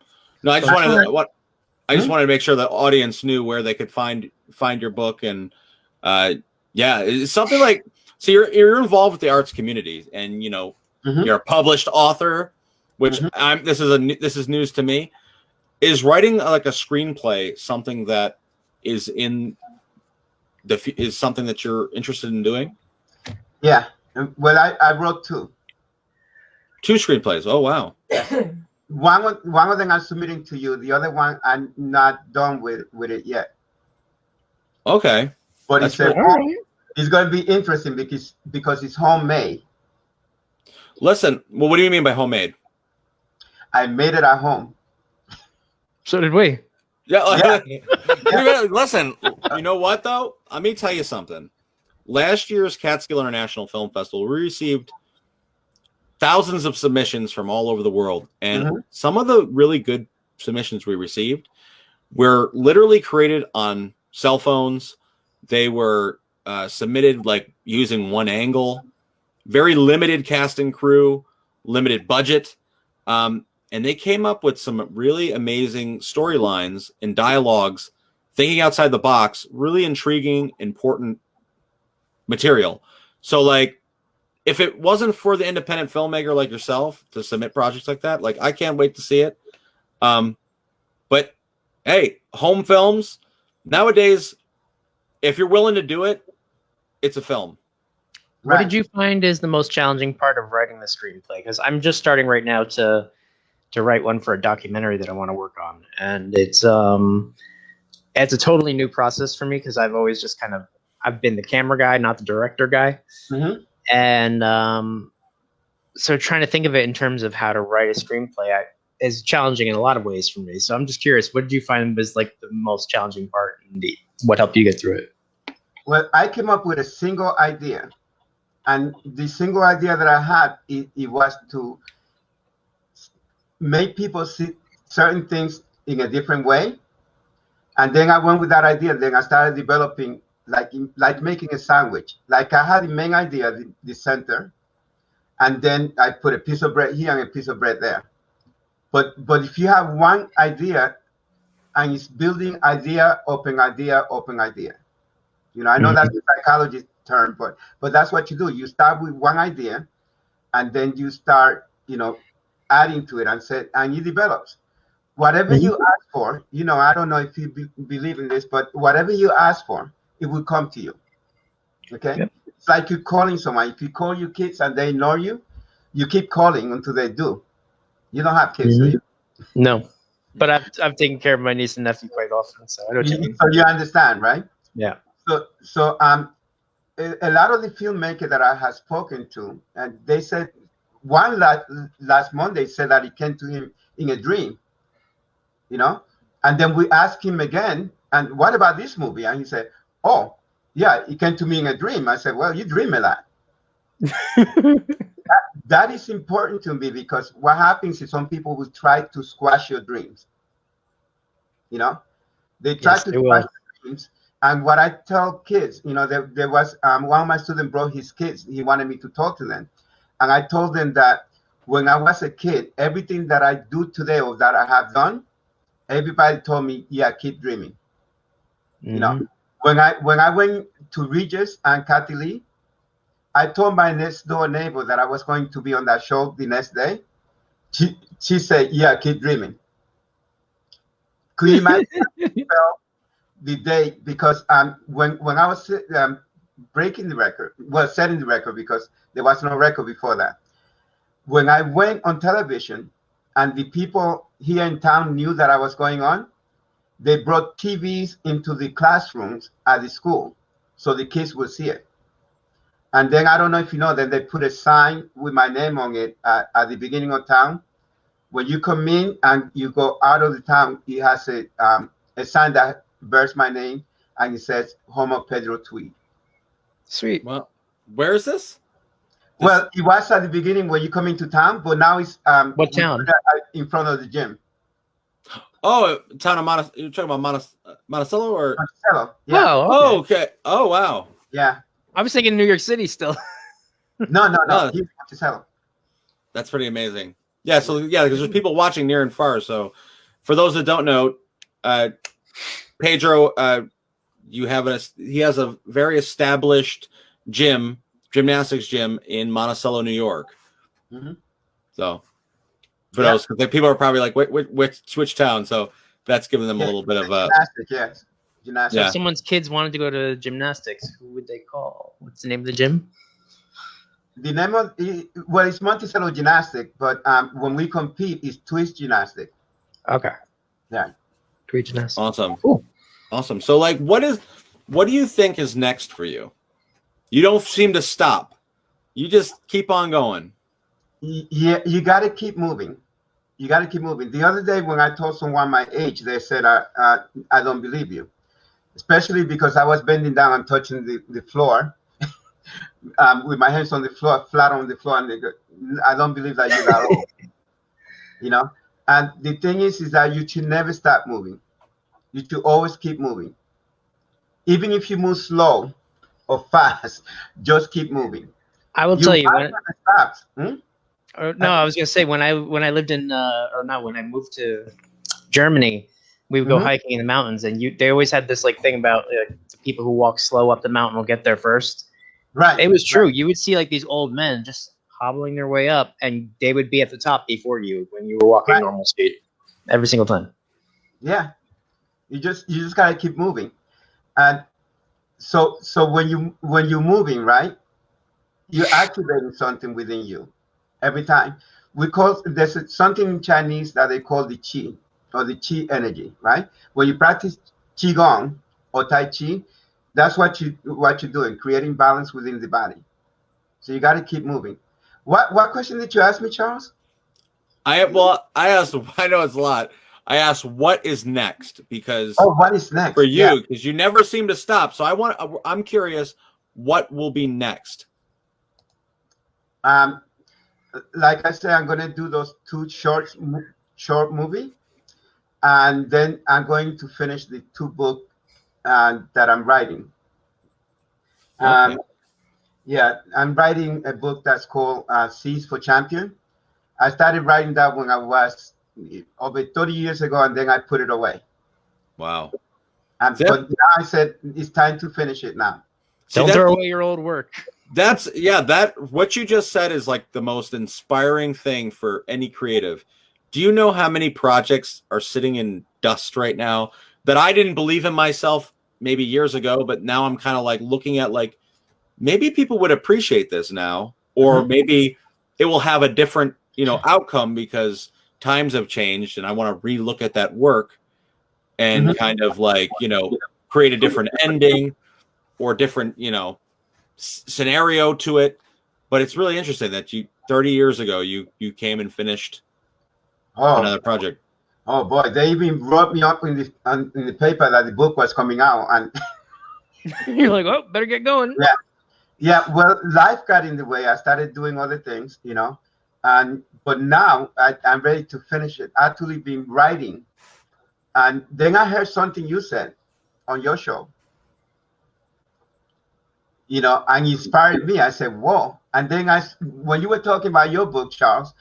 No, I just wanted to make sure the audience knew where they could find your book, and it's something like, so you're involved with the arts community, and you're a published author, which this is news to me. Is writing like a screenplay something that is something that you're interested in doing? Yeah. Well, I wrote 2 screenplays. Oh wow. One of them I'm submitting to you. The other one I'm not done with it yet. Okay. But it's going to be interesting because it's homemade. Listen, well, what do you mean by homemade? I made it at home. So did we. Yeah. Listen, you know what though? Let me tell you something. Last year's Catskill International Film Festival, we received thousands of submissions from all over the world, and some of the really good submissions we received were literally created on cell phones. They were submitted like using one angle, very limited cast and crew, limited budget, and they came up with some really amazing storylines and dialogues, thinking outside the box, really intriguing, important material. So like, if it wasn't for the independent filmmaker like yourself to submit projects like that, like I can't wait to see it. But hey, home films nowadays, if you're willing to do it, it's a film. What did you find is the most challenging part of writing the screenplay? Because I'm just starting right now to write one for a documentary that I want to work on, and it's a totally new process for me because I've always just I've been the camera guy, not the director guy. And so trying to think of it in terms of how to write a screenplay is challenging in a lot of ways for me. So I'm just curious, what did you find was like the most challenging part, and what helped you get through it? Well, I came up with a single idea, and the single idea that I had, it was to make people see certain things in a different way. And then I went with that idea. Then I started developing like making a sandwich. Like I had the main idea, the center, and then I put a piece of bread here and a piece of bread there. But if you have one idea and it's building idea, open idea, open idea. I know that's a psychology term, but that's what you do. You start with one idea, and then you start, adding to it, and it develops. Whatever you ask for, I don't know if you believe in this, but whatever you ask for, it will come to you. Okay? Yep. It's like you're calling someone. If you call your kids and they ignore you, you keep calling until they do. You don't have kids, do you? No. But I've taken care of my niece and nephew quite often, so I know what you mean. So you understand, right? Yeah. So a lot of the filmmakers that I have spoken to, and they said one last Monday said that it came to him in a dream, and then we asked him again, and what about this movie? And he said, oh, yeah, it came to me in a dream. I said, well, you dream a lot. that is important to me, because what happens is some people will try to squash your dreams. They try to squash your dreams, And what I tell kids, there was one of my students brought his kids. He wanted me to talk to them. And I told them that when I was a kid, everything that I do today or that I have done, everybody told me, yeah, keep dreaming. When I went to Regis and Kathy Lee, I told my next door neighbor that I was going to be on that show the next day. She said, yeah, keep dreaming. Could you imagine the day? Because when I was breaking the record, setting the record, because there was no record before that. When I went on television and the people here in town knew that I was going on, they brought TVs into the classrooms at the school so the kids would see it. And then, I don't know if you know, then they put a sign with my name on it at the beginning of town. When you come in and you go out of the town, it has a sign that bears my name, and it says Homo Pedro Tweed. Sweet. Well, where is this? Well, it was at the beginning when you come into town, but now it's what town? In front of the gym. Oh, town of you're talking about Monticello or Monticello? Yeah. Oh, okay. Oh, wow. Yeah. I was thinking New York City still. No. Monticello. That's pretty amazing. Yeah. So yeah, because there's people watching near and far. So for those that don't know, Pedro, he has a very established gymnastics gym in Monticello, New York. Mm-hmm. So for those, because people are probably like, which town? So that's giving them a little bit of gymnastics. Yes, gymnastics. So if someone's kids wanted to go to gymnastics, who would they call? What's the name of the gym? The name of it's Monticello Gymnastic, but when we compete, it's Twist Gymnastic. Okay. Yeah. Twist Gymnastic. Awesome. Cool. Awesome. So, like, what do you think is next for you? You don't seem to stop. You just keep on going. Yeah, you got to keep moving. You got to keep moving. The other day when I told someone my age, they said, I don't believe you, especially because I was bending down and touching the floor with my hands on the floor, flat on the floor, and they go, I don't believe that you're that old. And the thing is that you should never stop moving. You should always keep moving. Even if you move slow or fast, just keep moving. I will tell you when it stops. No, I was gonna say when I lived in when I moved to Germany, we would go hiking in the mountains, and they always had this like thing about the people who walk slow up the mountain will get there first. Right. It was true. Right. You would see like these old men just hobbling their way up, and they would be at the top before you when you were walking normal speed every single time. Yeah, you just gotta keep moving, and so when you're moving, right, you're activating something within you every time. There's something in Chinese that they call the qi, or the qi energy, right? When you practice qigong or tai chi, that's what you're doing, creating balance within the body. So you got to keep moving. What question did you ask me, Charles? I asked. I know it's a lot. I asked what is next, because what is next for you? Because you never seem to stop. So I'm curious, what will be next? Like I said, I'm going to do those 2 short movie, and then I'm going to finish the 2 book that I'm writing. Okay. Yeah, I'm writing a book that's called Seeds for Champion. I started writing that when I was over 30 years ago, and then I put it away. Wow. But now I said it's time to finish it now. Don't throw away your old work. What you just said is like the most inspiring thing for any creative. Do you know how many projects are sitting in dust right now that I didn't believe in myself maybe years ago, but now I'm kind of like looking at like, maybe people would appreciate this now, or maybe it will have a different, outcome because times have changed, and I want to relook at that work and kind of like, create a different ending or different, scenario to it. But it's really interesting that 30 years ago, you came and finished another project. Oh boy, they even wrote me up in the paper that the book was coming out, and you're like, oh, better get going. Yeah. Well, life got in the way. I started doing other things, but now I'm ready to finish it. Actually, been writing, and then I heard something you said on your show. and inspired me. I said, whoa. And then when you were talking about your book, Charles,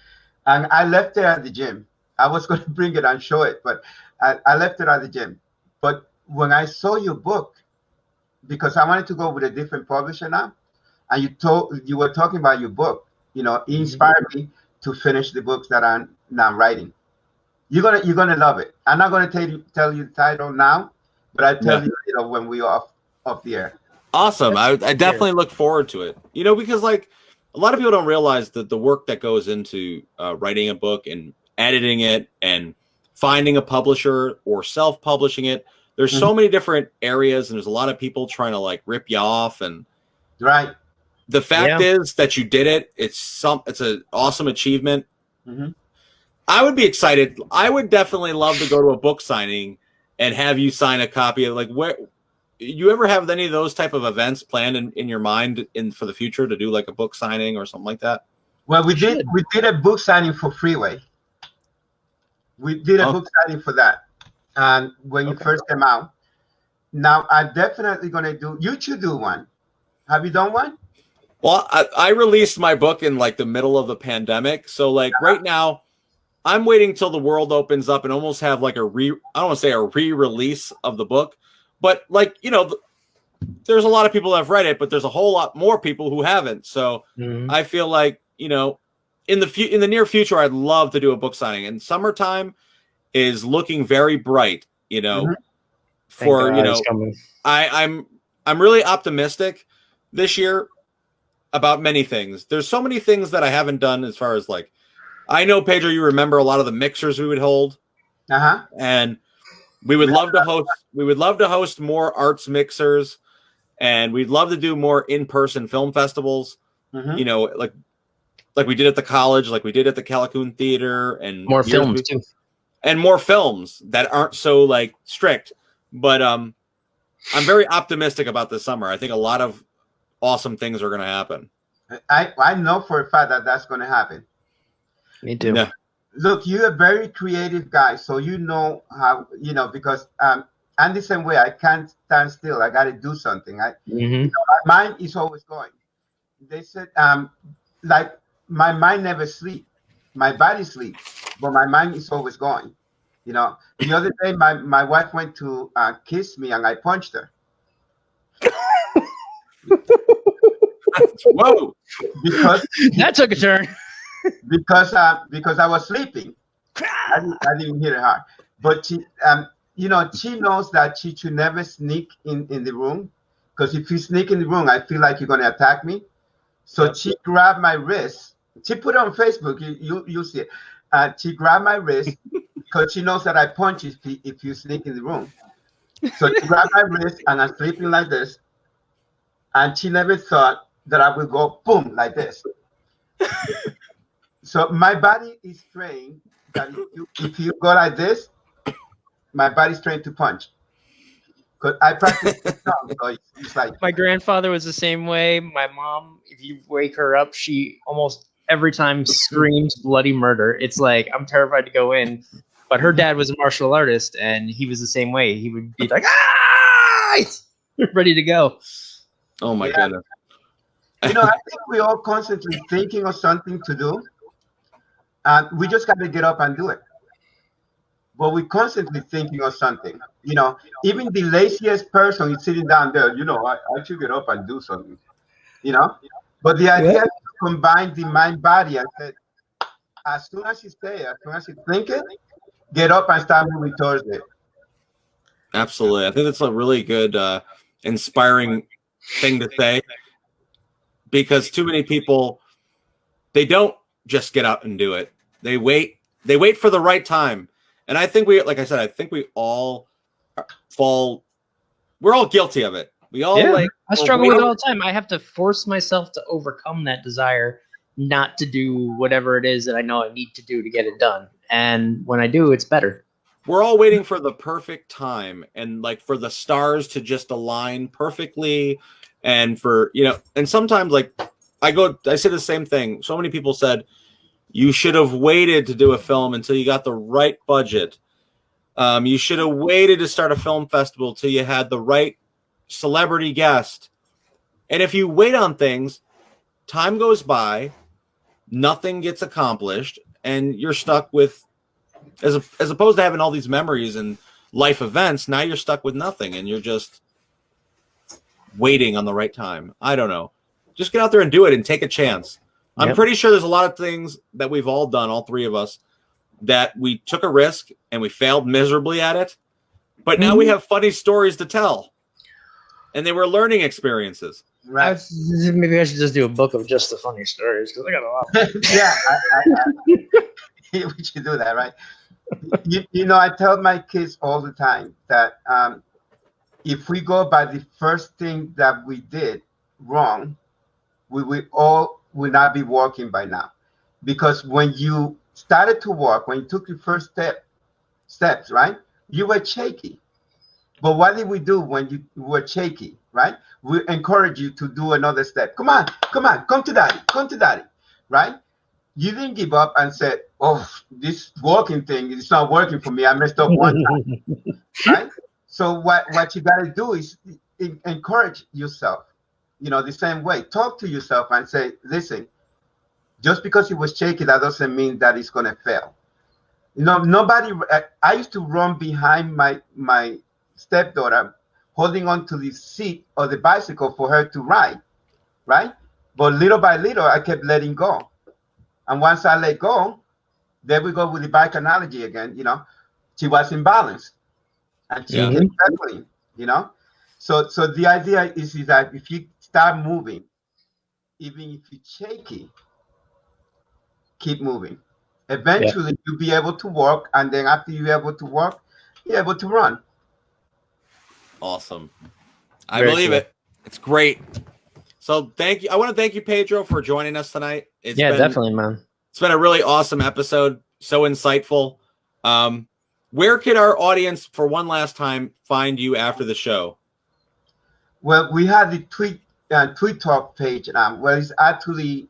and I left it at the gym. I was going to bring it and show it, but I left it at the gym. But when I saw your book, because I wanted to go with a different publisher now, and you were talking about your book, it inspired me to finish the books that I'm now writing. You're gonna love it. I'm not gonna tell you the title now, but I'll tell you when we're off the air. Awesome. I definitely look forward to it. Because like a lot of people don't realize that the work that goes into writing a book and editing it and finding a publisher or self-publishing it. There's so many different areas, and there's a lot of people trying to like rip you off. And right. The fact is that you did it. It's an awesome achievement. I would be excited. I would definitely love to go to a book signing and have you sign a copy of where you ever have any of those type of events planned in your mind for the future to do like a book signing or something like that? Well, we did a book signing for Freeway. We did a book signing for that. And when you first came out, now I'm definitely going to do, you should do one. Have you done one? Well, I released my book in like the middle of the pandemic. So like right now I'm waiting till the world opens up and almost have like I don't want to say a re-release of the book, but like, there's a lot of people that have read it, but there's a whole lot more people who haven't. So I feel like, in the near future, I'd love to do a book signing, and summertime is looking very bright, for, I'm really optimistic this year about many things. There's so many things that I haven't done as far as like, I know, Pedro, you remember a lot of the mixers we would hold. And we would love to host more arts mixers, and we'd love to do more in-person film festivals, like we did at the college, like we did at the Callicoon Theater, and more films too. And more films that aren't so like strict. But I'm very optimistic about this summer. I think a lot of awesome things are going to happen. I know for a fact that that's going to happen. Me too. Yeah. Look, you're a very creative guy, so how, because I'm the same way. I can't stand still. I got to do something. My mind is always going. They said, like, my mind never sleeps. My body sleeps, but my mind is always going. The other day, my wife went to kiss me, and I punched her. Whoa! Because that took a turn. Because I was sleeping. I didn't hit her hard. But she knows that she should never sneak in the room, because if you sneak in the room, I feel like you're going to attack me. So she grabbed my wrist. She put it on Facebook. You see it. She grabbed my wrist because she knows that I punch if you sneak in the room. So she grabbed my wrist, and I'm sleeping like this. And she never thought that I would go boom like this. So my body is trained that if you go like this, my body's trained to punch. Because I practice so it's like my grandfather was the same way. My mom, if you wake her up, she almost every time screams bloody murder. It's like, I'm terrified to go in. But her dad was a martial artist, and he was the same way. He would be like, ready to go. Oh my goodness. I think we're all constantly thinking of something to do. We just got to get up and do it. But we're constantly thinking of something. Even the laziest person is sitting down there, I should get up and do something. But the idea is to combine the mind-body and say, as soon as you think it, get up and start moving towards it. Absolutely. I think that's a really good, inspiring thing to say, because too many people, they don't just get out and do it. They wait for the right time. And I think we're all guilty of it. We all I struggle with it all the time. I have to force myself to overcome that desire not to do whatever it is that I know I need to do to get it done. And when I do, it's better. We're all waiting for the perfect time, and like for the stars to just align perfectly. And for, and sometimes like I say the same thing. So many people said, you should have waited to do a film until you got the right budget. You should have waited to start a film festival till you had the right celebrity guest. And if you wait on things, time goes by, nothing gets accomplished, and you're stuck with, as opposed to having all these memories and life events, now you're stuck with nothing, and you're just waiting on the right time. I don't know. Just get out there and do it and take a chance. Yep. I'm pretty sure there's a lot of things that we've all done, all three of us, that we took a risk and we failed miserably at it. But now we have funny stories to tell. And they were learning experiences. Right. Maybe I should just do a book of just the funny stories because I got a lot. Yeah, we should do that, right? You know, I tell my kids all the time that if we go by the first thing that we did wrong, we will not be walking by now. Because when you started to walk, when you took your first steps, right, you were shaky. But what did we do when you were shaky, right? We encourage you to do another step. Come on, come to daddy, right? You didn't give up and said, oh, this walking thing is not working for me. I messed up one time, right? So what you got to do is encourage yourself, you know, the same way. Talk to yourself and say, listen, just because it was shaky, that doesn't mean that it's going to fail. You know, I used to run behind my stepdaughter, holding on to the seat of the bicycle for her to ride, right? But little by little, I kept letting go. And once I let go, there we go with the bike analogy again, you know, she was in balance and she kept pedaling, you know? So the idea is that if you start moving, even if you're shaky, keep moving. Eventually, you'll be able to walk, and then after you're able to walk, you're able to run. Awesome. I believe it. It's great. So thank you. I want to thank you, Pedro, for joining us tonight. Definitely, man. It's been a really awesome episode. So insightful. Where could our audience, for one last time, find you after the show? Well, we have the tweet talk page now. Well, it's actually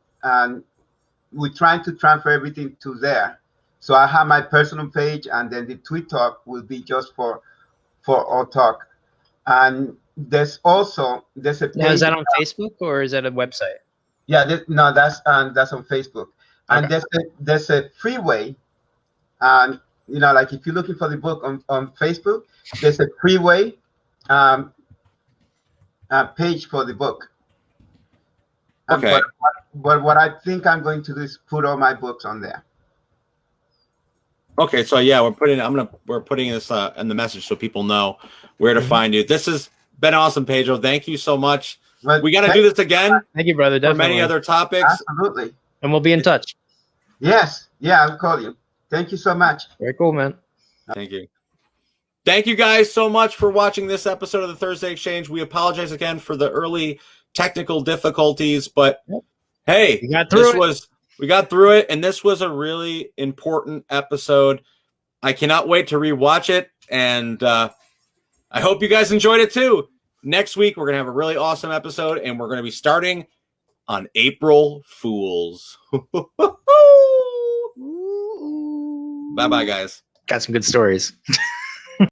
we're trying to transfer everything to there. So I have my personal page, and then the tweet talk will be just for our talk. And there's a page. Now, is that on Facebook or is that a website? Yeah, that's on Facebook. And Okay. there's a freeway, and you know, like if you're looking for the book on Facebook, there's a freeway page for the book. Okay. But what I think I'm going to do is put all my books on there. Okay, so yeah, we're putting this in the message so people know where to find you. This has been awesome, Pedro. Thank you so much. Well, we got to do this again. Thank you, brother. For Definitely. many other topics. Absolutely. And we'll be in touch. Yes. Yeah, I'll call you. Thank you so much. Very cool, man. Thank you. Thank you guys so much for watching this episode of the Thursday Exchange. We apologize again for the early technical difficulties, but hey, we got through it, and this was a really important episode. I cannot wait to rewatch it, and I hope you guys enjoyed it too. Next week, we're going to have a really awesome episode, and we're going to be starting on April Fools. Bye-bye, guys. Got some good stories.